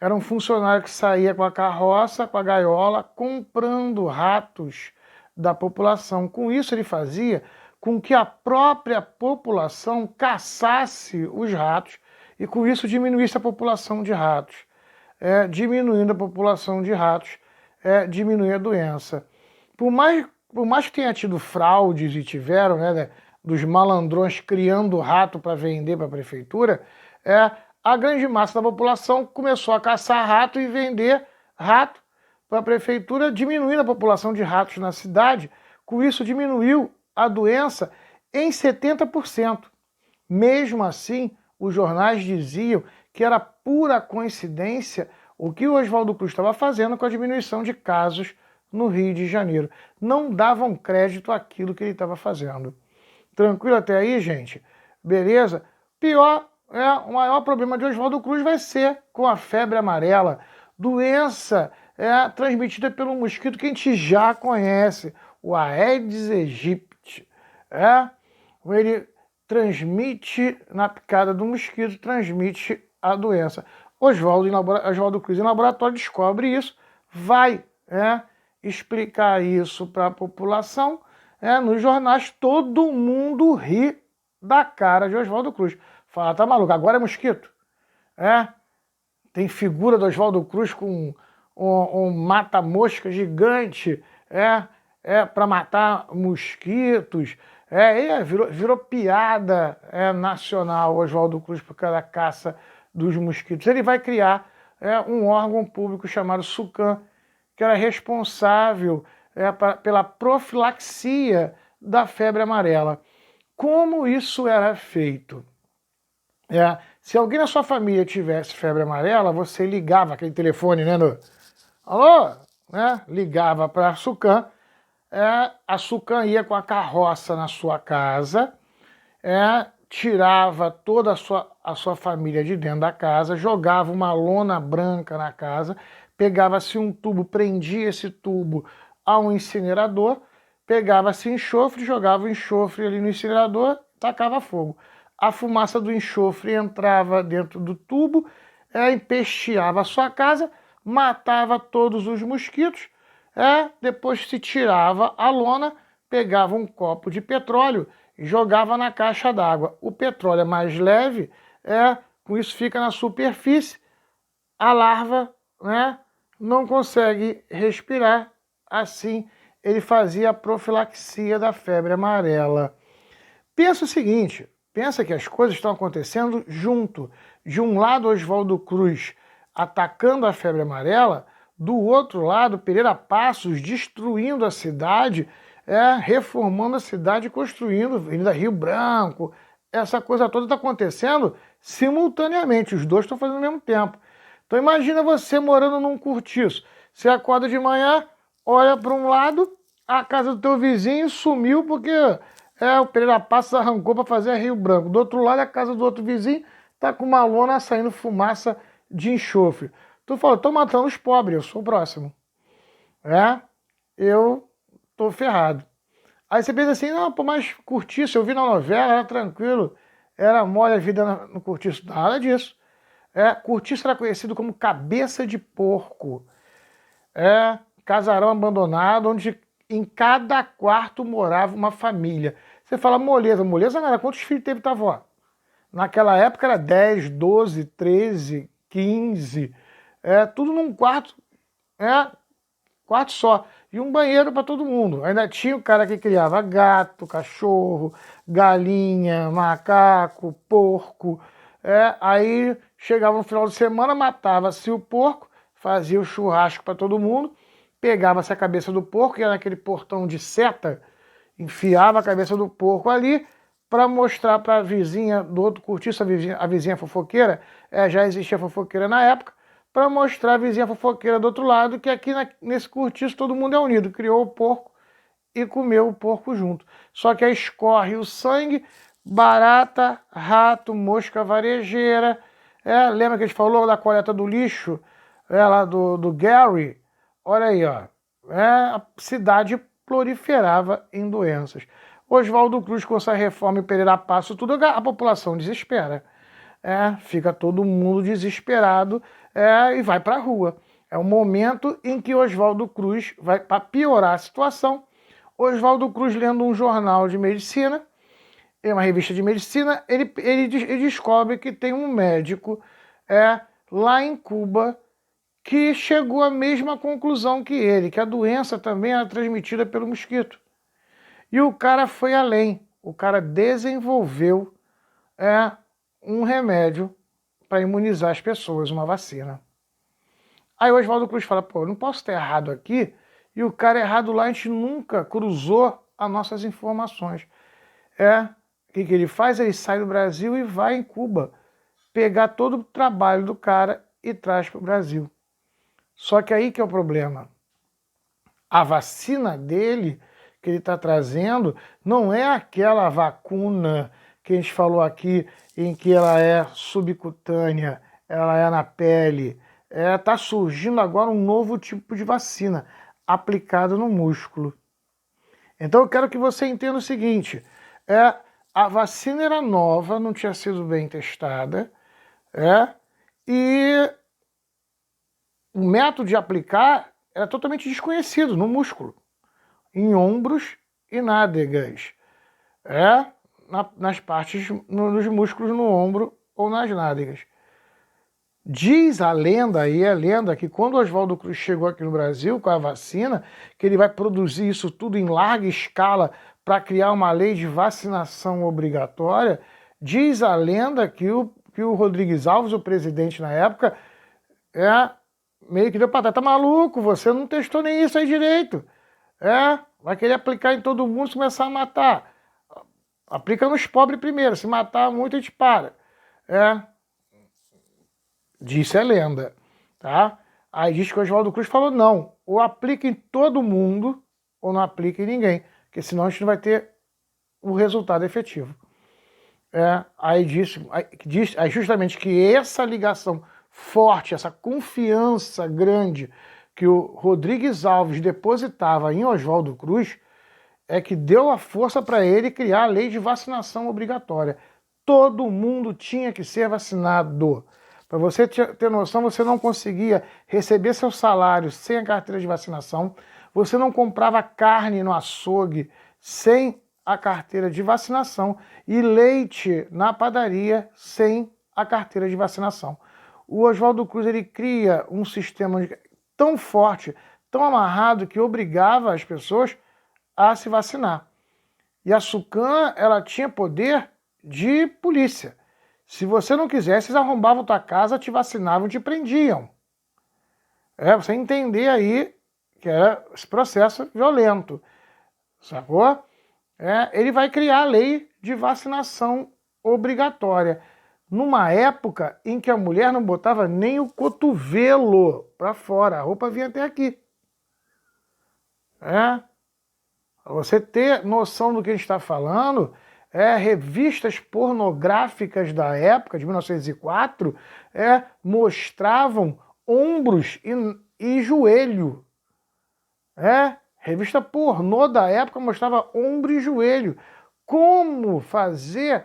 era um funcionário que saía com a carroça, com a gaiola, comprando ratos da população. Com isso, ele fazia com que a própria população caçasse os ratos e, com isso, diminuísse a população de ratos. Diminuindo a população de ratos, diminui a doença. Por mais que tenha tido fraudes e tiveram, né, dos malandrões criando rato para vender para a prefeitura, a grande massa da população começou a caçar rato e vender rato para a prefeitura, diminuindo a população de ratos na cidade. Com isso, diminuiu a doença em 70%. Mesmo assim, os jornais diziam que era pura coincidência o que o Oswaldo Cruz estava fazendo com a diminuição de casos no Rio de Janeiro. Não davam crédito àquilo que ele estava fazendo. Tranquilo até aí, gente? Beleza? O maior problema de Oswaldo Cruz vai ser com a febre amarela, doença transmitida pelo mosquito que a gente já conhece, o Aedes aegypti. Ele transmite, na picada do mosquito, transmite a doença. Oswaldo Cruz, em laboratório, descobre isso, vai explicar isso para a população. Nos jornais, todo mundo ri da cara de Oswaldo Cruz. Fala, tá maluco, agora é mosquito? Tem figura do Oswaldo Cruz com um mata-mosca gigante, para matar mosquitos. Virou piada nacional Oswaldo Cruz por causa da caça dos mosquitos. Ele vai criar um órgão público chamado SUCAM, que era responsável pela profilaxia da febre amarela. Como isso era feito? Se alguém na sua família tivesse febre amarela, você ligava aquele telefone, né? Alô? Ligava para a SUCAM. A SUCAM ia com a carroça na sua casa, tirava toda a sua família de dentro da casa, jogava uma lona branca na casa, pegava-se um tubo, prendia esse tubo a um incinerador, pegava-se enxofre, jogava o enxofre ali no incinerador, tacava fogo. A fumaça do enxofre entrava dentro do tubo, empesteava a sua casa, matava todos os mosquitos, depois se tirava a lona, pegava um copo de petróleo e jogava na caixa d'água. O petróleo é mais leve, com isso fica na superfície, a larva não consegue respirar, assim ele fazia a profilaxia da febre amarela. Pensa o seguinte, pensa que as coisas estão acontecendo junto. De um lado, Oswaldo Cruz atacando a febre amarela, do outro lado, Pereira Passos destruindo a cidade, reformando a cidade, construindo Avenida Rio Branco. Essa coisa toda está acontecendo simultaneamente, os dois estão fazendo ao mesmo tempo. Então imagina você morando num cortiço, você acorda de manhã, olha para um lado, a casa do teu vizinho sumiu porque o Pereira Passos arrancou para fazer a Rio Branco. Do outro lado, a casa do outro vizinho está com uma lona saindo fumaça de enxofre. Tu fala, estou matando os pobres, eu sou o próximo. Eu estou ferrado. Aí você pensa assim, não, pô, mas cortiço, eu vi na novela, era tranquilo, era mole a vida no cortiço. Nada disso. Cortiço era conhecido como cabeça de porco. Casarão abandonado, onde em cada quarto morava uma família. Você fala moleza. Moleza não era quantos filhos teve tua avó? Naquela época era 10, 12, 13, 15. Tudo num quarto. Quarto só. E um banheiro para todo mundo. Ainda tinha o cara que criava gato, cachorro, galinha, macaco, porco. Aí chegava no final de semana, matava-se o porco, fazia o churrasco para todo mundo, pegava-se a cabeça do porco, que era naquele portão de seta, enfiava a cabeça do porco ali para mostrar para a vizinha do outro cortiço, a vizinha fofoqueira, já existia fofoqueira na época, para mostrar a vizinha fofoqueira do outro lado que aqui nesse cortiço todo mundo é unido. Criou o porco e comeu o porco junto. Só que aí escorre o sangue, barata, rato, mosca varejeira. Lembra que a gente falou da coleta do lixo? Lá do Gary? Olha aí, ó. A cidade proliferava em doenças. Oswaldo Cruz, com essa reforma e Pereira Passos, tudo, a população desespera. Fica todo mundo desesperado, e vai para a rua. É o momento em que Oswaldo Cruz vai, para piorar a situação, Oswaldo Cruz, lendo um jornal de medicina, uma revista de medicina, ele descobre que tem um médico lá em Cuba que chegou à mesma conclusão que ele, que a doença também era transmitida pelo mosquito. E o cara foi além, o cara desenvolveu um remédio para imunizar as pessoas, uma vacina. Aí o Oswaldo Cruz fala, pô, eu não posso estar errado aqui, e o cara errado lá, a gente nunca cruzou as nossas informações. O que ele faz? Ele sai do Brasil e vai em Cuba pegar todo o trabalho do cara e traz para o Brasil. Só que aí que é o problema. A vacina dele, que ele está trazendo, não é aquela vacuna que a gente falou aqui, em que ela é subcutânea, ela é na pele. Está surgindo agora um novo tipo de vacina, aplicado no músculo. Então eu quero que você entenda o seguinte, a vacina era nova, não tinha sido bem testada, e o método de aplicar era totalmente desconhecido no músculo, em ombros e nádegas, nas partes, nos músculos no ombro ou nas nádegas. Diz a lenda que quando Oswaldo Cruz chegou aqui no Brasil com a vacina, que ele vai produzir isso tudo em larga escala para criar uma lei de vacinação obrigatória. Diz a lenda que o Rodrigues Alves, o presidente na época, meio que deu para trás. Tá maluco? Você não testou nem isso aí direito. Vai querer aplicar em todo mundo e começar a matar. Aplica nos pobres primeiro. Se matar muito, a gente para. Disse a lenda. Tá? Aí diz que o Oswaldo Cruz falou, não. Ou aplica em todo mundo, ou não aplica em ninguém. Porque senão a gente não vai ter o resultado efetivo. Aí disse justamente que essa ligação forte, essa confiança grande que o Rodrigues Alves depositava em Oswaldo Cruz que deu a força para ele criar a lei de vacinação obrigatória. Todo mundo tinha que ser vacinado. Para você ter noção, você não conseguia receber seu salário sem a carteira de vacinação, você não comprava carne no açougue sem a carteira de vacinação e leite na padaria sem a carteira de vacinação. O Oswaldo Cruz ele cria um sistema tão forte, tão amarrado, que obrigava as pessoas a se vacinar. E a SUCAM, ela tinha poder de polícia. Se você não quisesse, eles arrombavam tua casa, te vacinavam, te prendiam. Você entender aí que era esse processo violento. Sacou? Ele vai criar a lei de vacinação obrigatória. Numa época em que a mulher não botava nem o cotovelo para fora, a roupa vinha até aqui. Pra você ter noção do que a gente está falando, revistas pornográficas da época, de 1904, mostravam ombros e joelho. Revista pornô da época mostrava ombro e joelho. Como fazer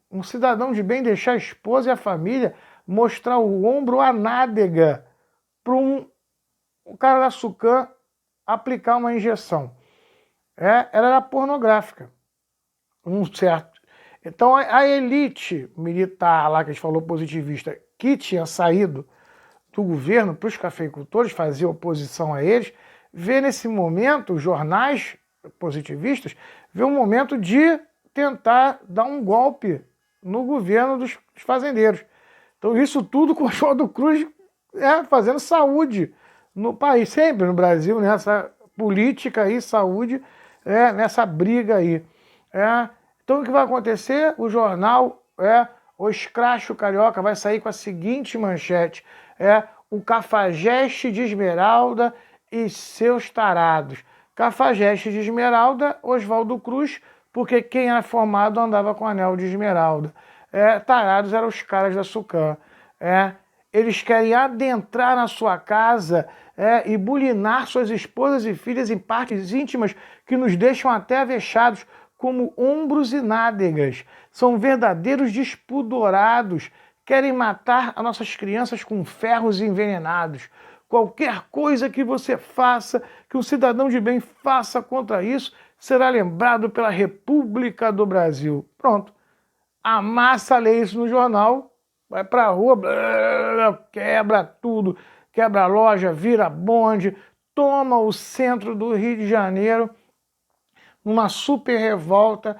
um cidadão de bem deixar a esposa e a família mostrar o ombro, a nádega, para o cara da SUCAM aplicar uma injeção? Ela era pornográfica. Certo. Então a elite militar lá, que a gente falou positivista, que tinha saído do governo para os cafeicultores, fazia oposição a eles, vê nesse momento, os jornais positivistas, vê um momento de tentar dar um golpe no governo dos fazendeiros. Então isso tudo com o Oswaldo Cruz fazendo saúde no país, sempre no Brasil, nessa política aí, saúde, nessa briga aí. Então o que vai acontecer? O jornal, o Escracho Carioca, vai sair com a seguinte manchete: o Cafajeste de Esmeralda e seus tarados. Cafajeste de Esmeralda, Oswaldo Cruz, porque quem era formado andava com anel de esmeralda. Tarados eram os caras da SUCAM. Eles querem adentrar na sua casa e bulinar suas esposas e filhas em partes íntimas que nos deixam até avexados, como ombros e nádegas. São verdadeiros despudorados querem matar as nossas crianças com ferros envenenados. Qualquer coisa que você faça, que um cidadão de bem faça contra isso, será lembrado pela República do Brasil. Pronto. Amassa, lê isso no jornal, vai pra rua, quebra tudo, quebra a loja, vira bonde, toma o centro do Rio de Janeiro, numa super revolta,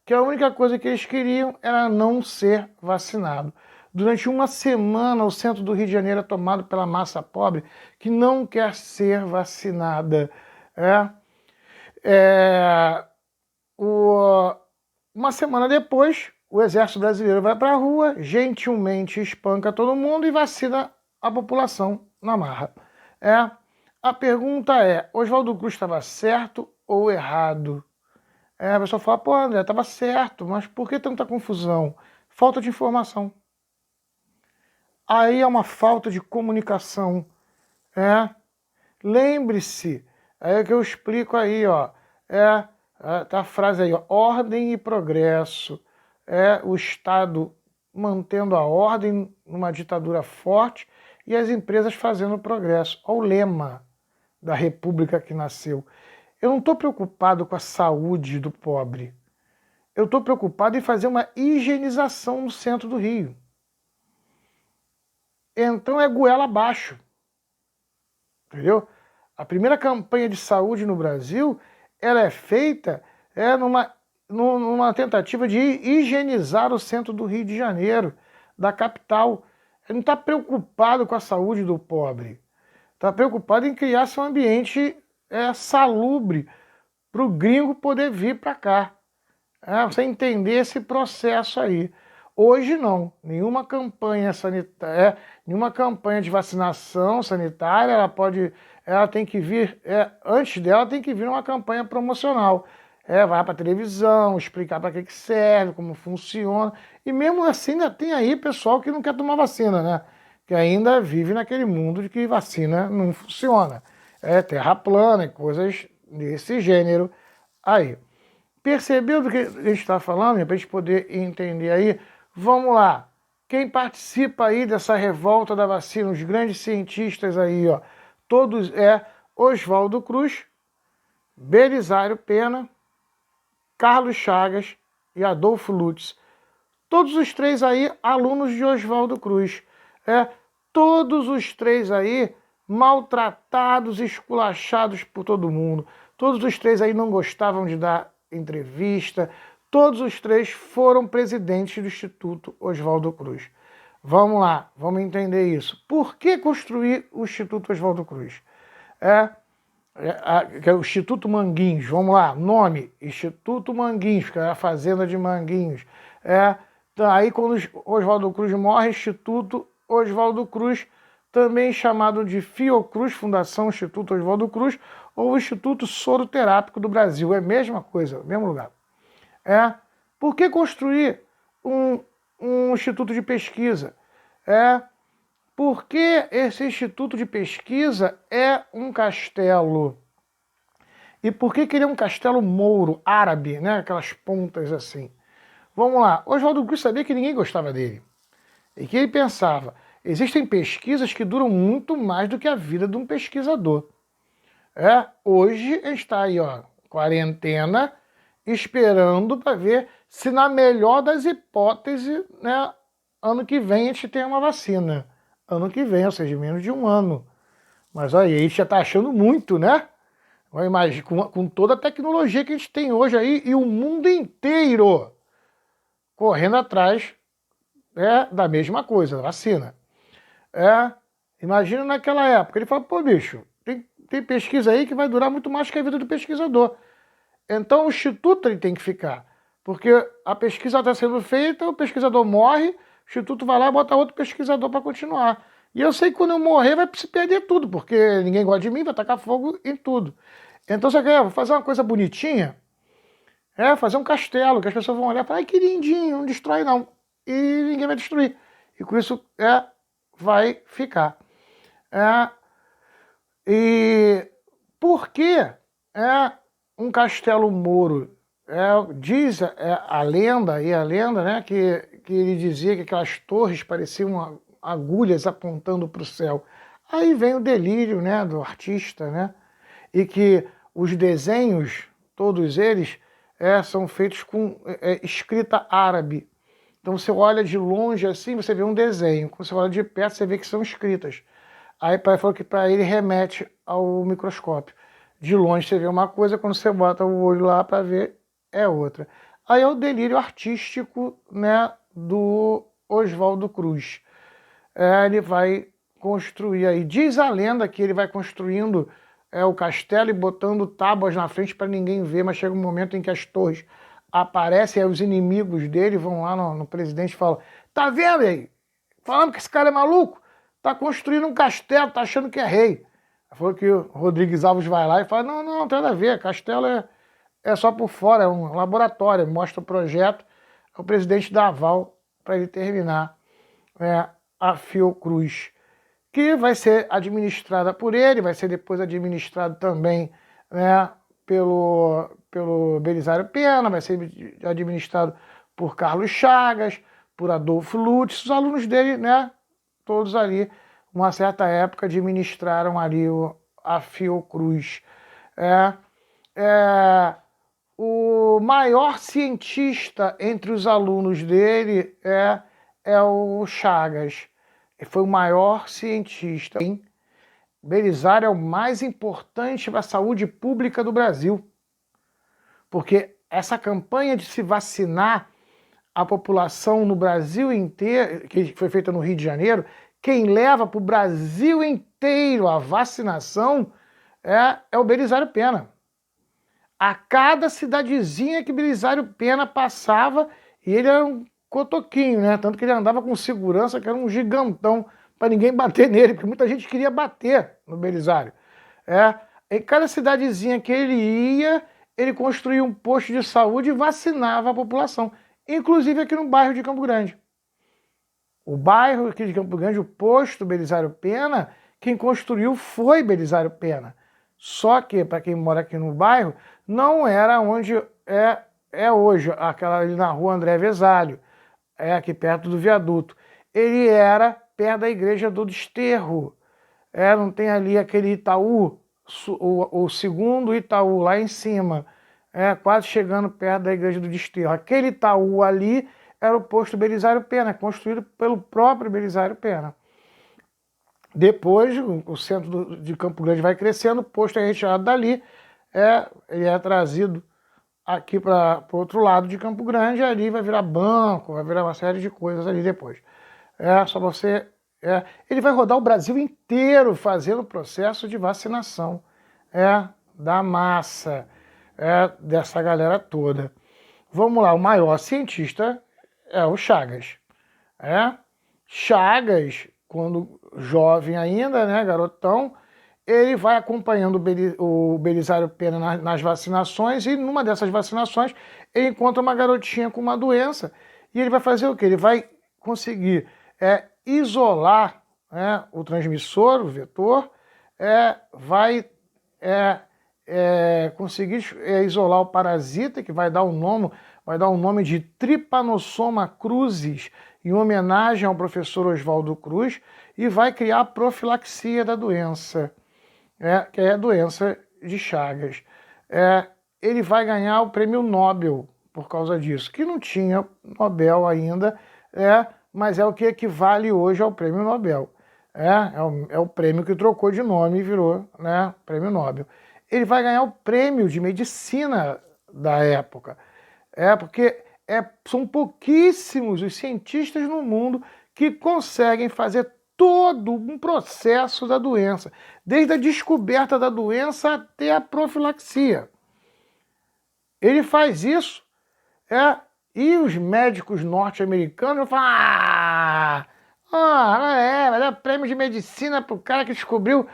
que a única coisa que eles queriam era não ser vacinado. Durante uma semana, o centro do Rio de Janeiro é tomado pela massa pobre que não quer ser vacinada. Uma semana depois, o Exército Brasileiro vai para a rua, gentilmente espanca todo mundo e vacina a população na marra. A pergunta é, Oswaldo Cruz estava certo ou errado? A pessoa fala, pô, André, estava certo, mas por que tanta confusão? Falta de informação. Aí é uma falta de comunicação. Lembre-se, é que eu explico aí, ó, tá a frase aí, ó, ordem e progresso. O Estado mantendo a ordem numa ditadura forte e as empresas fazendo progresso. Olha o lema da República que nasceu. Eu não estou preocupado com a saúde do pobre. Eu estou preocupado em fazer uma higienização no centro do Rio. Então é goela abaixo. Entendeu? A primeira campanha de saúde no Brasil, ela é feita numa tentativa de higienizar o centro do Rio de Janeiro, da capital. Ele não está preocupado com a saúde do pobre. Está preocupado em criar seu ambiente salubre para o gringo poder vir para cá. Você entender esse processo aí. Hoje não, nenhuma campanha sanitária, nenhuma campanha de vacinação sanitária, ela tem que vir, antes dela tem que vir uma campanha promocional. Vai para a televisão, explicar para que serve, como funciona. E mesmo assim ainda tem aí pessoal que não quer tomar vacina, né? Que ainda vive naquele mundo de que vacina não funciona. Terra plana e coisas desse gênero aí. Percebeu do que a gente está falando? Para a gente poder entender aí. Vamos lá. Quem participa aí dessa revolta da vacina, os grandes cientistas aí, ó, todos Oswaldo Cruz, Belisário Pena, Carlos Chagas e Adolfo Lutz. Todos os três aí alunos de Oswaldo Cruz. Todos os três aí maltratados, esculachados por todo mundo. Todos os três aí não gostavam de dar entrevista. Todos os três foram presidentes do Instituto Oswaldo Cruz. Vamos lá, vamos entender isso. Por que construir o Instituto Oswaldo Cruz? Que é o Instituto Manguinhos, vamos lá, nome, Instituto Manguinhos, que é a fazenda de Manguinhos. Então, aí quando Oswaldo Cruz morre, Instituto Oswaldo Cruz, também chamado de Fiocruz, Fundação Instituto Oswaldo Cruz, ou Instituto Soroterápico do Brasil, é a mesma coisa, mesmo lugar. Por que construir um instituto de pesquisa? Porque esse instituto de pesquisa é um castelo. E por que ele é um castelo mouro, árabe, né? Aquelas pontas assim. Vamos lá, Oswaldo Cruz sabia que ninguém gostava dele. E que ele pensava, existem pesquisas que duram muito mais do que a vida de um pesquisador. Hoje a gente está aí, ó, quarentena, esperando para ver se na melhor das hipóteses, né, ano que vem a gente tem uma vacina. Ano que vem, ou seja, menos de um ano. Mas olha, a gente já está achando muito, né? Imagina, com toda a tecnologia que a gente tem hoje aí e o mundo inteiro correndo atrás da mesma coisa, da vacina. Imagina naquela época, ele fala, pô, bicho, tem pesquisa aí que vai durar muito mais que a vida do pesquisador. Então o instituto ele tem que ficar, porque a pesquisa está sendo feita, o pesquisador morre, o instituto vai lá e bota outro pesquisador para continuar. E eu sei que quando eu morrer vai se perder tudo, porque ninguém gosta de mim, vai tacar fogo em tudo. Então você quer fazer uma coisa bonitinha, fazer um castelo, que as pessoas vão olhar e falar, ai que lindinho, não destrói não. E ninguém vai destruir. E com isso vai ficar. E por que um castelo mouro? Diz a lenda, né, que que ele dizia que aquelas torres pareciam agulhas apontando para o céu. Aí vem o delírio, né, do artista, né? E que os desenhos, todos eles, são feitos com escrita árabe. Então você olha de longe assim, você vê um desenho. Quando você olha de perto, você vê que são escritas. Aí pai falou que para ele remete ao microscópio. De longe você vê uma coisa, quando você bota o olho lá para ver, é outra. Aí é o delírio artístico, né, do Oswaldo Cruz. Ele vai construir aí. Diz a lenda que ele vai construindo o castelo e botando tábuas na frente para ninguém ver, mas chega um momento em que as torres aparecem, aí os inimigos dele vão lá no presidente e falam: tá vendo aí? Falando que esse cara é maluco? Tá construindo um castelo, tá achando que é rei. Falou que o Rodrigues Alves vai lá e fala: não tem nada a ver, castelo é só por fora, é um laboratório, mostra o projeto, o presidente dá aval para ele terminar a Fiocruz, que vai ser administrada por ele, vai ser depois administrado também, né, pelo Belisário Pena, vai ser administrado por Carlos Chagas, por Adolfo Lutz, os alunos dele, né, todos ali, uma certa época, administraram ali a Fiocruz. O maior cientista entre os alunos dele é o Chagas. Ele foi o maior cientista. Belisário é o mais importante para a saúde pública do Brasil. Porque essa campanha de se vacinar a população no Brasil inteiro, que foi feita no Rio de Janeiro, quem leva para o Brasil inteiro a vacinação é o Belisário Pena. A cada cidadezinha que Belisário Pena passava, e ele era um cotoquinho, né? Tanto que ele andava com segurança, que era um gigantão, para ninguém bater nele, porque muita gente queria bater no Belisário. Em cada cidadezinha que ele ia, ele construía um posto de saúde e vacinava a população, inclusive aqui no bairro de Campo Grande. O bairro aqui de Campo Grande, o posto Belisário Pena, quem construiu foi Belisário Pena. Só que, para quem mora aqui no bairro, não era onde é hoje, aquela ali na rua André Vesalho, aqui perto do viaduto. Ele era perto da igreja do Desterro. Não tem ali aquele Itaú, o segundo Itaú lá em cima, quase chegando perto da igreja do Desterro. Aquele Itaú ali era o posto Belisário Pena, construído pelo próprio Belisário Pena. Depois, o centro de Campo Grande vai crescendo, o posto é retirado dali, ele é trazido aqui para o outro lado de Campo Grande, e ali vai virar banco, vai virar uma série de coisas ali depois. Só você... ele vai rodar o Brasil inteiro fazendo o processo de vacinação da massa, dessa galera toda. Vamos lá, o maior cientista é o Chagas. Chagas, quando jovem ainda, né, garotão, ele vai acompanhando o Belisário Pena nas vacinações, e numa dessas vacinações ele encontra uma garotinha com uma doença, e ele vai fazer o quê? Ele vai conseguir isolar o transmissor, o vetor, vai conseguir isolar o parasita, que vai dar o nome de Trypanosoma cruzi, em homenagem ao professor Oswaldo Cruz, e vai criar a profilaxia da doença, que é a doença de Chagas. Ele vai ganhar o prêmio Nobel por causa disso, que não tinha Nobel ainda, mas é o que equivale hoje ao prêmio Nobel. É o prêmio que trocou de nome e virou, né, prêmio Nobel. Ele vai ganhar o prêmio de medicina da época, porque são pouquíssimos os cientistas no mundo que conseguem fazer todo um processo da doença, desde a descoberta da doença até a profilaxia. Ele faz isso, e os médicos norte-americanos falam: vai dar prêmio de medicina pro cara que descobriu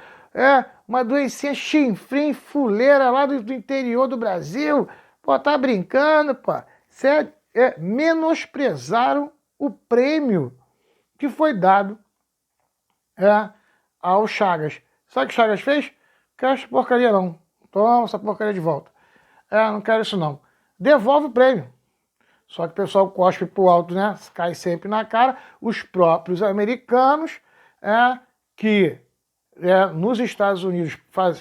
uma doencinha chinfrim, fuleira lá do interior do Brasil. Pô, tá brincando, pô. Menosprezaram o prêmio que foi dado ao Chagas. Sabe o que o Chagas fez? Quero essa porcaria não. Toma essa porcaria de volta. Não quero isso não. Devolve o prêmio. Só que o pessoal cospe pro alto, né? Cai sempre na cara. Os próprios americanos, que nos Estados Unidos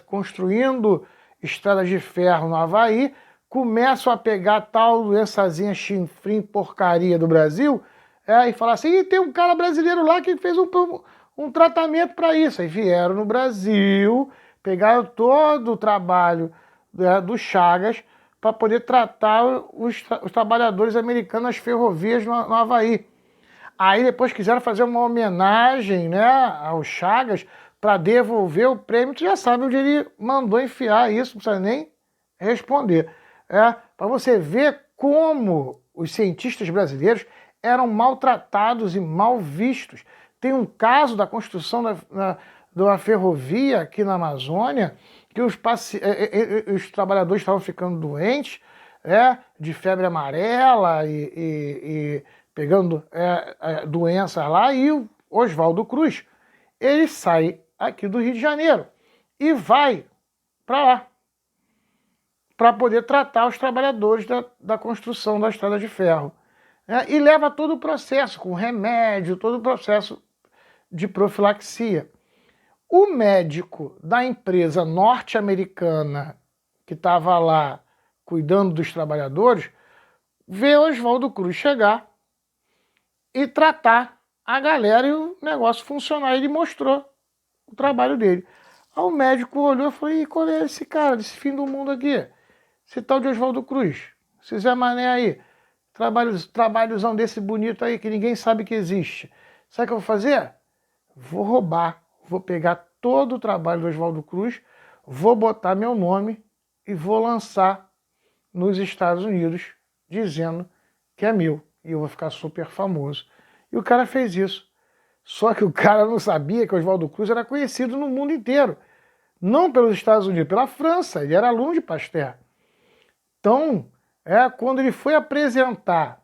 construindo estradas de ferro no Havaí, começam a pegar tal doençazinha chinfrim porcaria do Brasil, e falar assim, e tem um cara brasileiro lá que fez um tratamento para isso. Aí vieram no Brasil, pegaram todo o trabalho do Chagas para poder tratar os trabalhadores americanos nas ferrovias no Havaí. Aí depois quiseram fazer uma homenagem, né, ao Chagas para devolver o prêmio. Tu já sabe onde ele mandou enfiar isso, não precisa nem responder. Para você ver como os cientistas brasileiros eram maltratados e mal vistos. Tem um caso da construção de uma ferrovia aqui na Amazônia, que os trabalhadores estavam ficando doentes, de febre amarela e pegando doenças lá, e o Oswaldo Cruz, ele sai aqui do Rio de Janeiro e vai para lá, para poder tratar os trabalhadores da construção da estrada de ferro. E leva todo o processo, com remédio, todo o processo de profilaxia. O médico da empresa norte-americana que estava lá cuidando dos trabalhadores, vê Oswaldo Cruz chegar e tratar a galera e o negócio funcionar. Ele mostrou o trabalho dele. Aí o médico olhou e falou, e qual é esse cara, desse fim do mundo aqui? Esse tal de Oswaldo Cruz, esse Zé Mané aí, trabalhozão desse bonito aí que ninguém sabe que existe. Sabe o que eu vou fazer? Vou roubar, vou pegar todo o trabalho do Oswaldo Cruz, vou botar meu nome e vou lançar nos Estados Unidos dizendo que é meu. E eu vou ficar super famoso. E o cara fez isso. Só que o cara não sabia que o Oswaldo Cruz era conhecido no mundo inteiro. Não pelos Estados Unidos, pela França. Ele era aluno de Pasteur. Então, quando ele foi apresentar,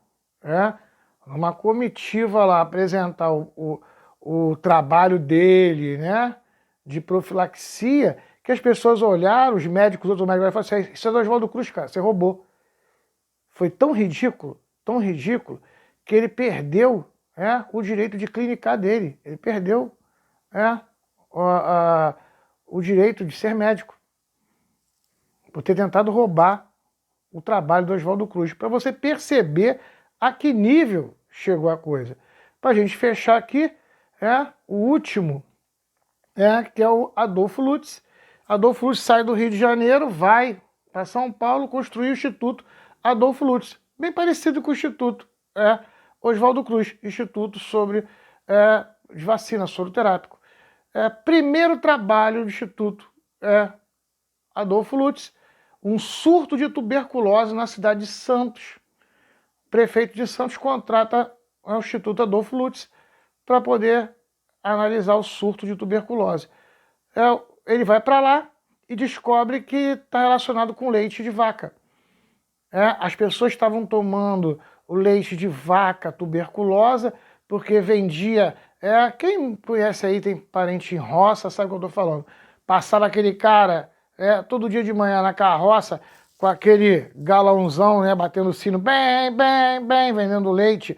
uma comitiva lá, apresentar o trabalho dele, né, de profilaxia, que as pessoas olharam, os médicos, outros médicos, e falaram assim, isso é do Oswaldo Cruz, cara, você roubou. Foi tão ridículo, que ele perdeu o direito de clinicar dele. Ele perdeu o direito de ser médico, por ter tentado roubar o trabalho do Oswaldo Cruz, para você perceber a que nível chegou a coisa. Para a gente fechar aqui, o último, que é o Adolfo Lutz. Adolfo Lutz sai do Rio de Janeiro, vai para São Paulo construir o Instituto Adolfo Lutz, bem parecido com o Instituto Oswaldo Cruz, Instituto de Vacina, soroterápico. Primeiro trabalho do Instituto Adolfo Lutz, um surto de tuberculose na cidade de Santos. O prefeito de Santos contrata o Instituto Adolfo Lutz para poder analisar o surto de tuberculose. Ele vai para lá e descobre que está relacionado com leite de vaca. As pessoas estavam tomando o leite de vaca tuberculosa porque vendia... quem conhece aí, tem parente em roça, sabe o que eu estou falando. Passava aquele cara... todo dia de manhã na carroça, com aquele galãozão, né, batendo o sino, bem, vendendo leite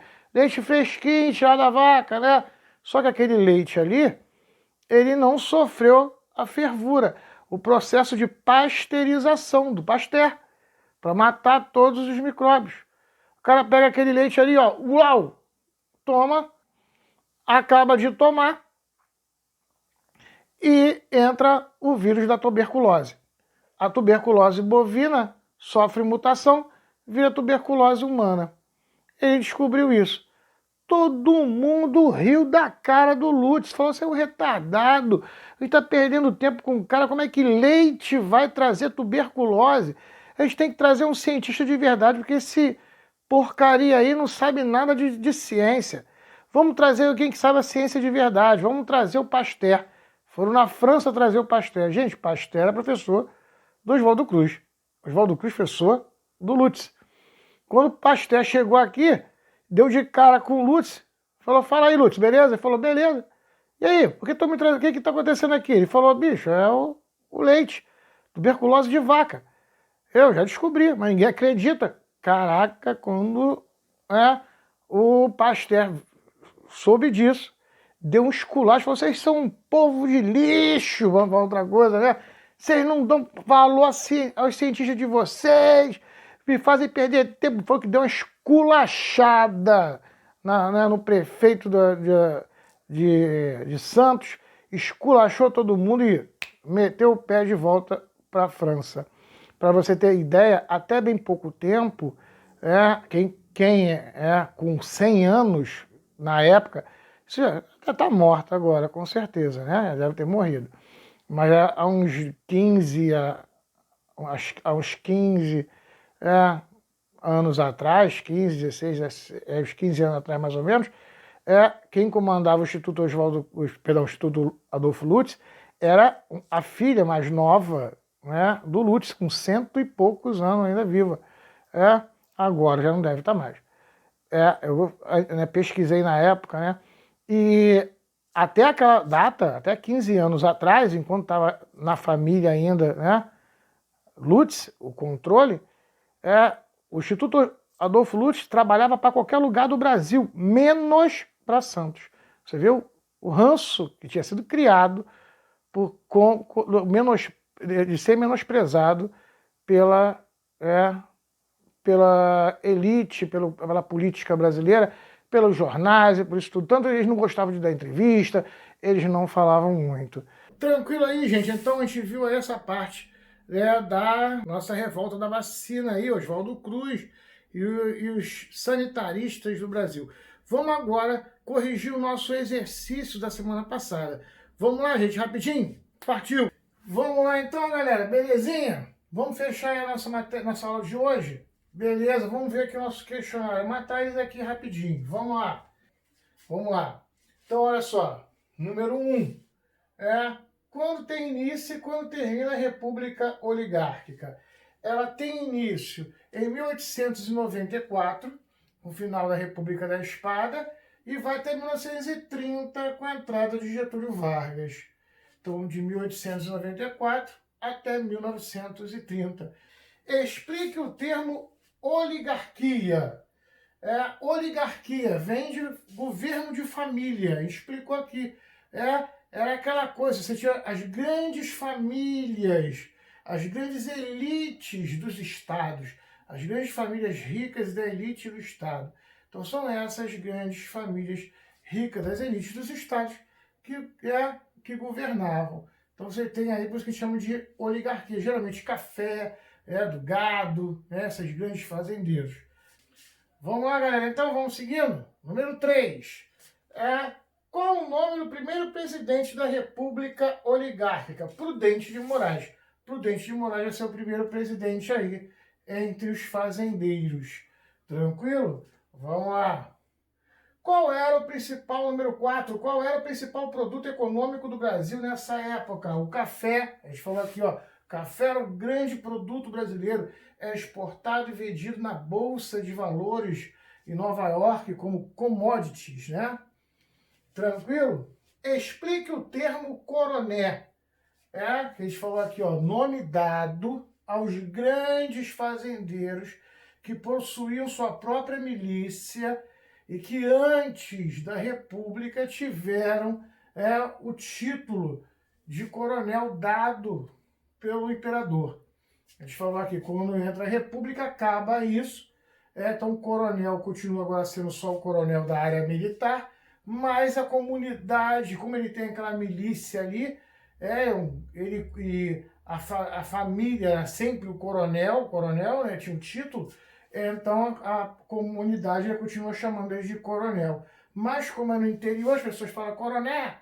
fresquinho, tirado da vaca, né? Só que aquele leite ali, ele não sofreu a fervura, o processo de pasteurização do Pasteur, para matar todos os micróbios. O cara pega aquele leite ali, ó, uau, toma, acaba de tomar, e entra o vírus da tuberculose. A tuberculose bovina sofre mutação, vira tuberculose humana. Ele descobriu isso. Todo mundo riu da cara do Lutz, falou, você é um retardado, a gente está perdendo tempo com o cara, como é que leite vai trazer tuberculose? A gente tem que trazer um cientista de verdade, porque esse porcaria aí não sabe nada de ciência. Vamos trazer alguém que sabe a ciência de verdade, vamos trazer o Pasteur. Foram na França trazer o Pasteur. Gente, Pasteur era professor do Oswaldo Cruz. Oswaldo Cruz, professor do Lutz. Quando o Pasteur chegou aqui, deu de cara com o Lutz, falou, fala aí, Lutz, beleza? Ele falou, beleza. E aí, por que estão me trazendo? O que está acontecendo aqui? Ele falou, bicho, é o leite, tuberculose de vaca. Eu já descobri, mas ninguém acredita. Caraca, quando né, o Pasteur soube disso, deu um esculacho, vocês são um povo de lixo, vamos falar outra coisa, né? Vocês não dão valor assim aos cientistas de vocês, me fazem perder tempo. Foi que deu uma esculachada né, no prefeito de Santos, esculachou todo mundo e meteu o pé de volta para a França. Para você ter ideia, até bem pouco tempo, quem é com 100 anos na época, isso já está morto agora, com certeza, né? Deve ter morrido. Mas há uns 15, há uns 15 anos atrás, 15, 16, uns 15 anos atrás mais ou menos, quem comandava o Instituto o Instituto Adolfo Lutz era a filha mais nova, né, do Lutz, com 100 e poucos anos ainda viva. Agora já não deve estar mais. Eu pesquisei na época, né, e até aquela data, até 15 anos atrás, enquanto estava na família ainda, né, Lutz, o controle, o Instituto Adolfo Lutz trabalhava para qualquer lugar do Brasil, menos para Santos. Você viu o ranço que tinha sido criado de ser menosprezado pela elite, pela política brasileira, pelos jornais e por isso tudo. Tanto eles não gostavam de dar entrevista, eles não falavam muito. Tranquilo aí, gente. Então a gente viu aí essa parte da nossa revolta da vacina aí, Oswaldo Cruz e os sanitaristas do Brasil. Vamos agora corrigir o nosso exercício da semana passada. Vamos lá, gente, rapidinho? Partiu! Vamos lá então, galera, belezinha? Vamos fechar a nossa aula de hoje? Beleza, vamos ver aqui o nosso questionário. Matar eles aqui rapidinho. Vamos lá. Vamos lá. Então, olha só. Número 1. Quando tem início e quando termina a República Oligárquica? Ela tem início em 1894, no final da República da Espada, e vai até 1930 com a entrada de Getúlio Vargas. Então, de 1894 até 1930. Explique o termo oligarquia. Oligarquia vem de governo de família. Explicou aqui. Era aquela coisa, você tinha as grandes famílias, as grandes elites dos estados, as grandes famílias ricas da elite do estado. Então são essas grandes famílias ricas das elites dos estados que governavam. Então você tem aí, por isso que chamam de oligarquia, geralmente café, do gado, esses grandes fazendeiros. Vamos lá, galera, então vamos seguindo. Número 3. Qual o nome do primeiro presidente da República Oligárquica? Prudente de Moraes. Prudente de Moraes vai ser o primeiro presidente aí entre os fazendeiros. Tranquilo? Vamos lá. Qual era o principal, número 4, qual era o principal produto econômico do Brasil nessa época? O café. A gente falou aqui, ó. Café era o grande produto brasileiro. É exportado e vendido na Bolsa de Valores em Nova York como commodities, né? Tranquilo? Explique o termo coroné. Que a gente falou aqui, ó, nome dado aos grandes fazendeiros que possuíam sua própria milícia e que antes da República tiveram o título de coronel dado pelo imperador. A gente falou aqui, quando entra a República, acaba isso. Então o coronel continua agora sendo só o coronel da área militar, mas a comunidade, como ele tem aquela milícia ali, a família era sempre o coronel, né, tinha um título, então a comunidade continua chamando ele de coronel. Mas como é no interior, as pessoas falam coroné,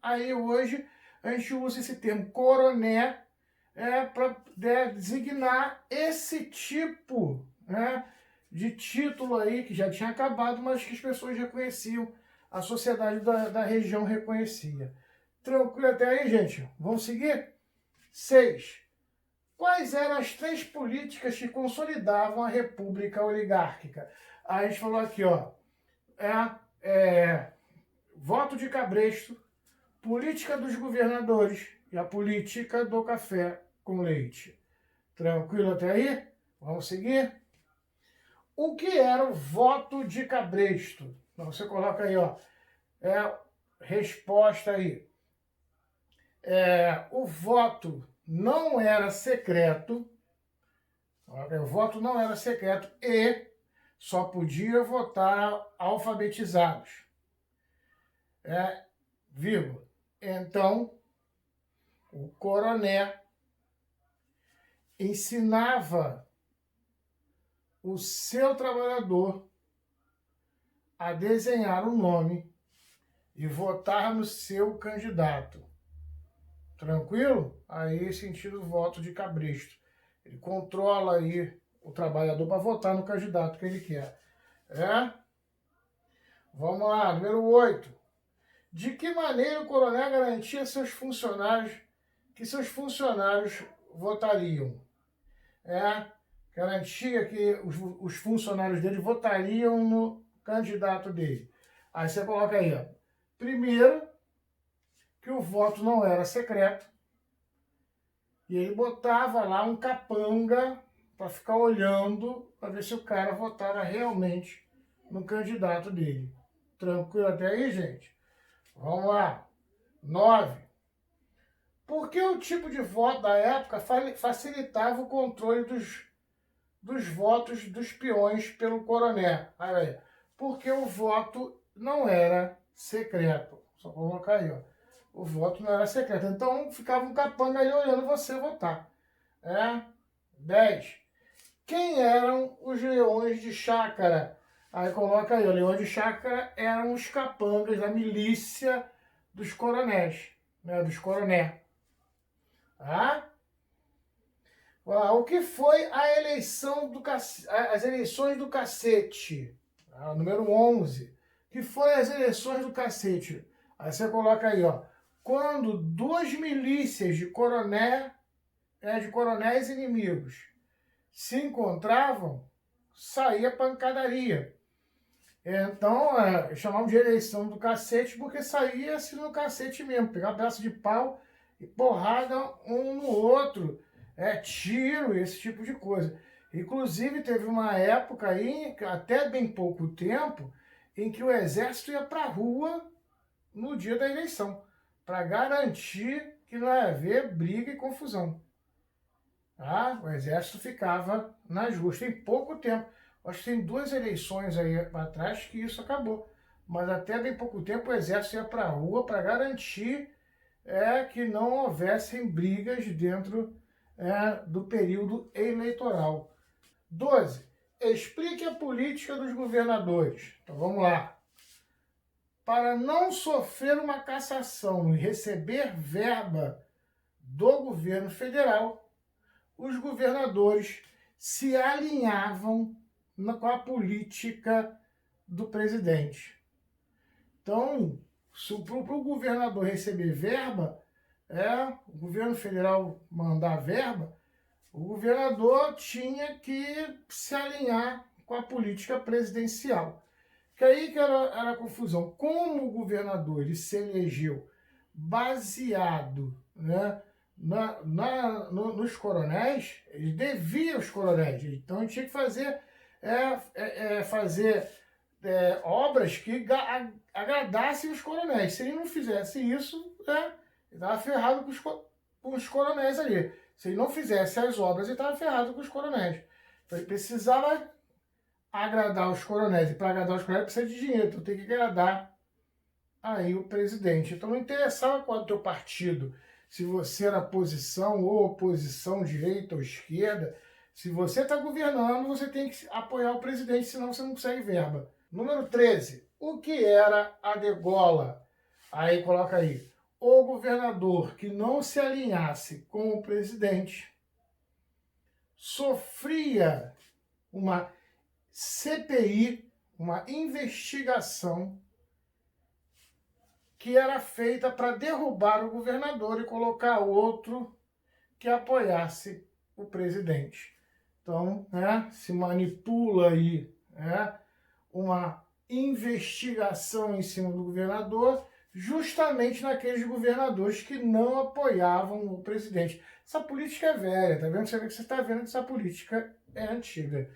aí hoje a gente usa esse termo coroné para designar esse tipo, de título aí que já tinha acabado, mas que as pessoas reconheciam, a sociedade da região reconhecia. Tranquilo até aí, gente? Vamos seguir? 6. Quais eram as 3 políticas que consolidavam a República Oligárquica? Aí a gente falou aqui, ó, voto de cabresto, política dos governadores e a política do café com leite. Tranquilo até aí? Vamos seguir? O que era o voto de cabresto? Então, você coloca aí, ó, resposta aí. O voto não era secreto, o voto não era secreto e só podia votar alfabetizados. Vírgula. Então, o coroné ensinava o seu trabalhador a desenhar um nome e votar no seu candidato. Tranquilo? Aí, sentido voto de cabresto. Ele controla aí o trabalhador para votar no candidato que ele quer. Vamos lá, número 8. De que maneira o coronel garantia que seus funcionários votariam? Garantia que os funcionários dele votariam no candidato dele. Aí você coloca aí, ó. Primeiro, que o voto não era secreto. E ele botava lá um capanga para ficar olhando para ver se o cara votava realmente no candidato dele. Tranquilo até aí, gente? Vamos lá. 9. Por que o tipo de voto da época facilitava o controle dos votos dos peões pelo coroné? Aí, porque o voto não era secreto. Só colocar aí, ó. O voto não era secreto. Então ficava um capanga aí olhando você votar. 10. Quem eram os leões de chácara? Aí coloca aí, o leão de chácara eram os capangas da milícia dos coronéis, dos coroné. O que foi a eleição as eleições do cacete? Número 11. O que foi as eleições do cacete? Aí você coloca aí, ó. Quando duas milícias de coronéis inimigos se encontravam, saía pancadaria. Então, chamavam de eleição do cacete porque saía assim no cacete mesmo. Pegava pedaço de pau e porrada um no outro. Tiro, esse tipo de coisa. Inclusive, teve uma época aí, até bem pouco tempo, em que o exército ia para a rua no dia da eleição, para garantir que não ia haver briga e confusão. O exército ficava nas ruas. Tem pouco tempo. Acho que tem 2 eleições aí atrás que isso acabou. Mas até bem pouco tempo o exército ia para a rua para garantir que não houvessem brigas dentro do período eleitoral. 12. Explique a política dos governadores. Então vamos lá. Para não sofrer uma cassação e receber verba do governo federal, os governadores se alinhavam com a política do presidente. Então, para o governador receber verba, o governo federal mandar verba, o governador tinha que se alinhar com a política presidencial. Que aí que era a confusão. Como o governador ele se elegeu baseado, nos coronéis, ele devia os coronéis. Então ele tinha que fazer obras que agradassem os coronéis. Se ele não fizesse isso, ele estava ferrado com os coronéis ali. Se ele não fizesse as obras, ele estava ferrado com os coronéis. Então ele precisava agradar os coronéis. E para agradar os coronéis precisa de dinheiro. Então tem que agradar aí o presidente. Então não interessava qual o teu partido. Se você era posição ou oposição, direita ou esquerda. Se você está governando, você tem que apoiar o presidente, senão você não consegue verba. Número 13. O que era a degola? Aí coloca aí. O governador que não se alinhasse com o presidente sofria uma CPI, uma investigação que era feita para derrubar o governador e colocar outro que apoiasse o presidente. Então, se manipula aí uma investigação em cima do governador, justamente naqueles governadores que não apoiavam o presidente. Essa política é velha, tá vendo? Você vê que você está vendo que essa política é antiga.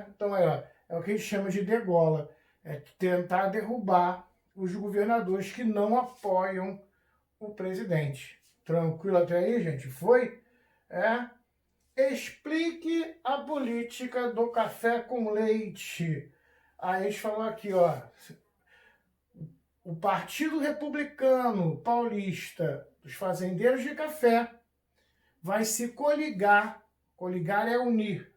Então é o que a gente chama de degola, é tentar derrubar os governadores que não apoiam o presidente. Tranquilo até aí, gente? Foi? Explique a política do café com leite. Aí a gente falou aqui, o Partido Republicano Paulista dos Fazendeiros de Café vai se coligar é unir,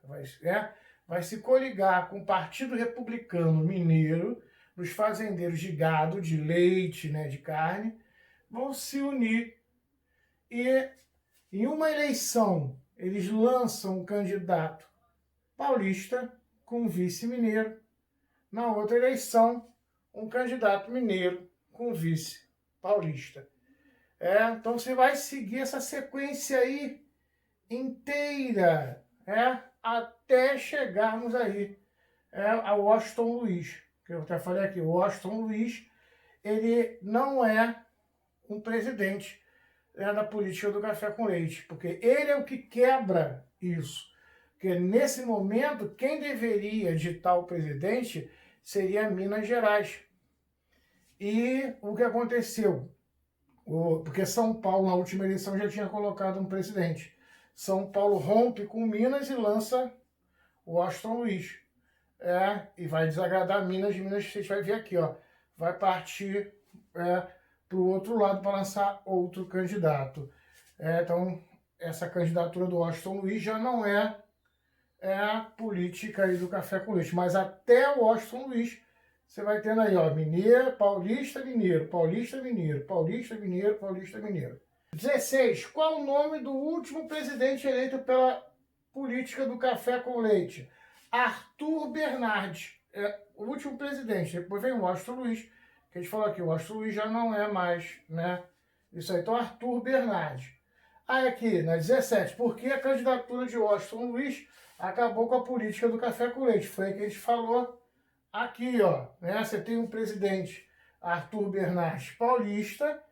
vai se coligar com o Partido Republicano Mineiro, dos fazendeiros de gado, de leite, de carne, vão se unir e em uma eleição eles lançam um candidato paulista com um vice mineiro, na outra eleição um candidato mineiro com um vice paulista. Então você vai seguir essa sequência aí inteira, até chegarmos aí ao Washington Luiz, que eu até falei aqui, o Washington Luiz, ele não é um presidente da política do café com leite, porque ele é o que quebra isso. Porque nesse momento, quem deveria ditar o presidente seria Minas Gerais. E o que aconteceu? Porque São Paulo, na última eleição, já tinha colocado um presidente. São Paulo rompe com Minas e lança o Washington Luiz. E vai desagradar Minas. Minas, você vai ver aqui, vai partir para o outro lado para lançar outro candidato. Então, essa candidatura do Washington Luiz já não é a política aí do café com leite. Mas até o Washington Luiz, você vai tendo aí, mineiro, paulista, mineiro, paulista, mineiro, paulista, mineiro, paulista, mineiro. 16. Qual o nome do último presidente eleito pela política do café com leite? Arthur Bernardes. O último presidente. Depois vem o Washington Luiz, que a gente falou aqui. O Washington Luiz já não é mais, isso aí. Então, Arthur Bernardes. Aí aqui, na 17. Por que a candidatura de Washington Luiz acabou com a política do café com leite? Foi aí que a gente falou. Aqui, você tem um presidente, Arthur Bernardes, paulista,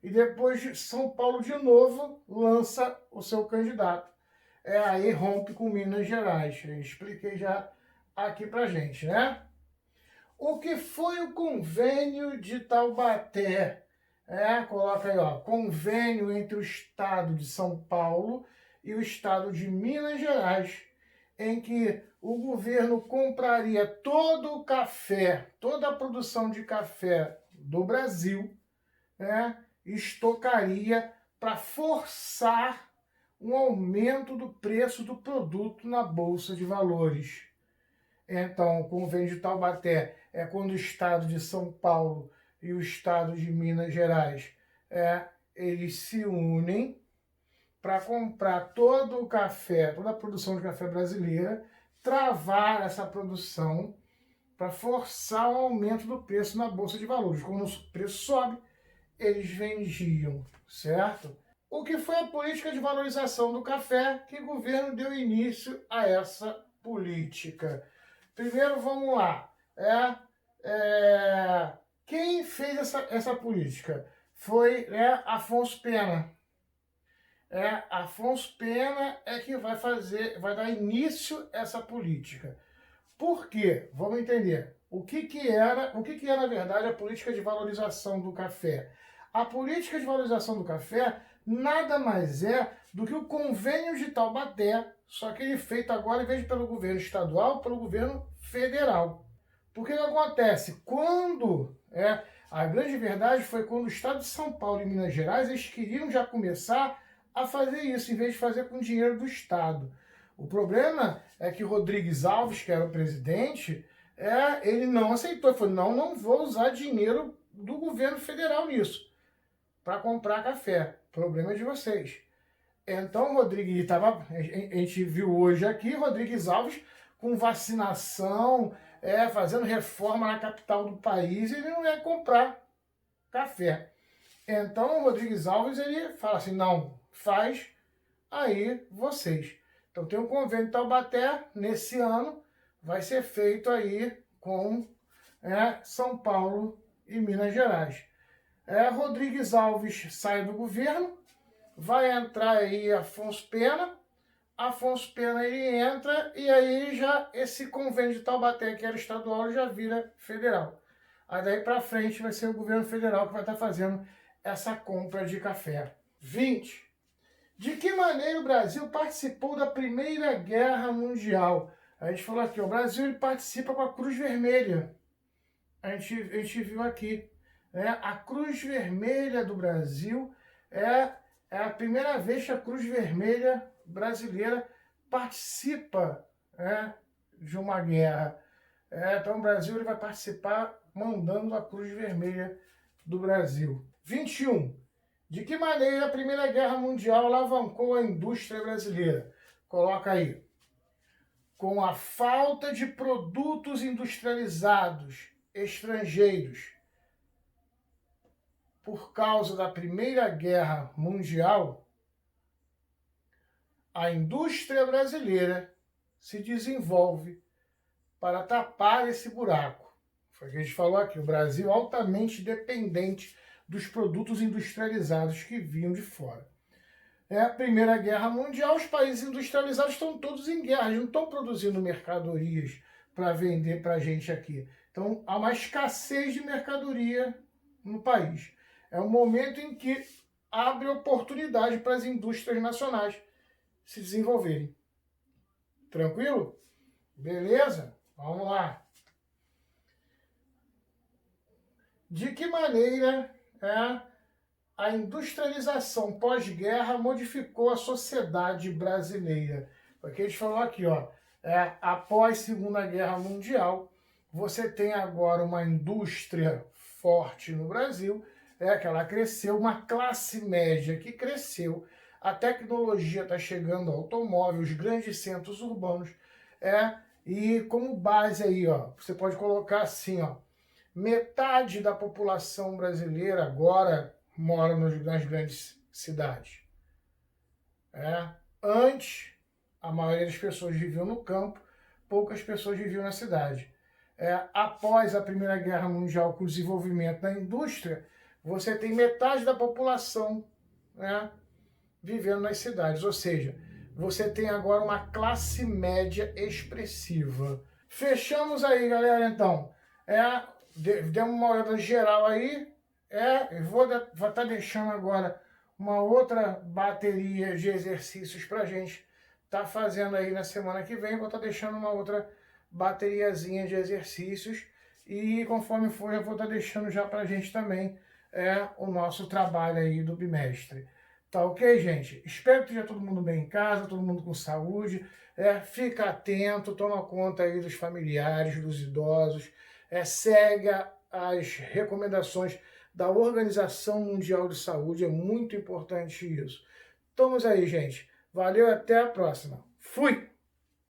e depois São Paulo de novo lança o seu candidato. Aí rompe com Minas Gerais. Eu expliquei já aqui pra gente, O que foi o convênio de Taubaté? Coloca aí, convênio entre o estado de São Paulo e o estado de Minas Gerais, em que o governo compraria todo o café, toda a produção de café do Brasil, estocaria para forçar um aumento do preço do produto na Bolsa de Valores. Então, o convênio de Taubaté é quando o estado de São Paulo e o estado de Minas Gerais eles se unem para comprar todo o café, toda a produção de café brasileira, travar essa produção para forçar o aumento do preço na Bolsa de Valores. Quando o preço sobe, eles vendiam, certo? O que foi a política de valorização do café? Que o governo deu início a essa política? Primeiro, vamos lá. Quem fez essa política? Foi Afonso Pena. Afonso Pena é que vai dar início a essa política. Por quê? Vamos entender. O que era, na verdade, a política de valorização do café? A política de valorização do café nada mais é do que o convênio de Taubaté, só que ele feito agora, em vez de pelo governo estadual, pelo governo federal. Porque o que acontece? A grande verdade foi quando o estado de São Paulo e Minas Gerais, eles queriam já começar a fazer isso, em vez de fazer com dinheiro do Estado. O problema é que Rodrigues Alves, que era o presidente, ele não aceitou. Ele falou, não vou usar dinheiro do governo federal nisso, para comprar café. O problema é de vocês. Então, a gente viu hoje aqui, Rodrigues Alves com vacinação, fazendo reforma na capital do país, ele não ia comprar café. Então, o Rodrigues Alves, ele fala assim, não, faz aí vocês. Então, tem um convênio de Taubaté, nesse ano, vai ser feito aí com São Paulo e Minas Gerais. Rodrigues Alves sai do governo, vai entrar aí Afonso Pena, Afonso Pena ele entra e aí já esse convênio de Taubaté, que era estadual, já vira federal. Aí daí para frente vai ser o governo federal que vai estar fazendo essa compra de café. 20. De que maneira o Brasil participou da Primeira Guerra Mundial? A gente falou aqui, o Brasil ele participa com a Cruz Vermelha. A gente viu aqui. Né? A Cruz Vermelha do Brasil é a primeira vez que a Cruz Vermelha brasileira participa de uma guerra. Então o Brasil ele vai participar mandando a Cruz Vermelha do Brasil. 21. De que maneira a Primeira Guerra Mundial alavancou a indústria brasileira? Coloca aí. Com a falta de produtos industrializados estrangeiros por causa da Primeira Guerra Mundial, a indústria brasileira se desenvolve para tapar esse buraco. Foi o que a gente falou aqui, o Brasil altamente dependente dos produtos industrializados que vinham de fora. A Primeira Guerra Mundial, os países industrializados estão todos em guerra, eles não estão produzindo mercadorias para vender para a gente aqui. Então, há uma escassez de mercadoria no país. É um momento em que abre oportunidade para as indústrias nacionais se desenvolverem. Tranquilo? Beleza? Vamos lá. De que maneira a industrialização pós-guerra modificou a sociedade brasileira? Porque a gente falou aqui, ó, após Segunda Guerra Mundial, você tem agora uma indústria forte no Brasil, que ela cresceu, uma classe média que cresceu, a tecnologia está chegando ao automóvel, os grandes centros urbanos, e como base aí, ó, você pode colocar assim, ó, metade da população brasileira agora mora nas grandes cidades. Antes, a maioria das pessoas viviam no campo, poucas pessoas viviam na cidade. Após a Primeira Guerra Mundial, com o desenvolvimento da indústria, você tem metade da população vivendo nas cidades. Ou seja, você tem agora uma classe média expressiva. Fechamos aí, galera, então. Demos uma olhada geral aí. Eu vou estar deixando agora uma outra bateria de exercícios para a gente estar fazendo aí na semana que vem. Vou estar deixando uma outra bateriazinha de exercícios. E conforme for, eu vou estar deixando já para a gente também o nosso trabalho aí do bimestre. Tá ok, gente? Espero que esteja todo mundo bem em casa, todo mundo com saúde. Fica atento, toma conta aí dos familiares, dos idosos. Segue as recomendações da Organização Mundial de Saúde. É muito importante isso. Estamos aí, gente. Valeu, até a próxima. Fui!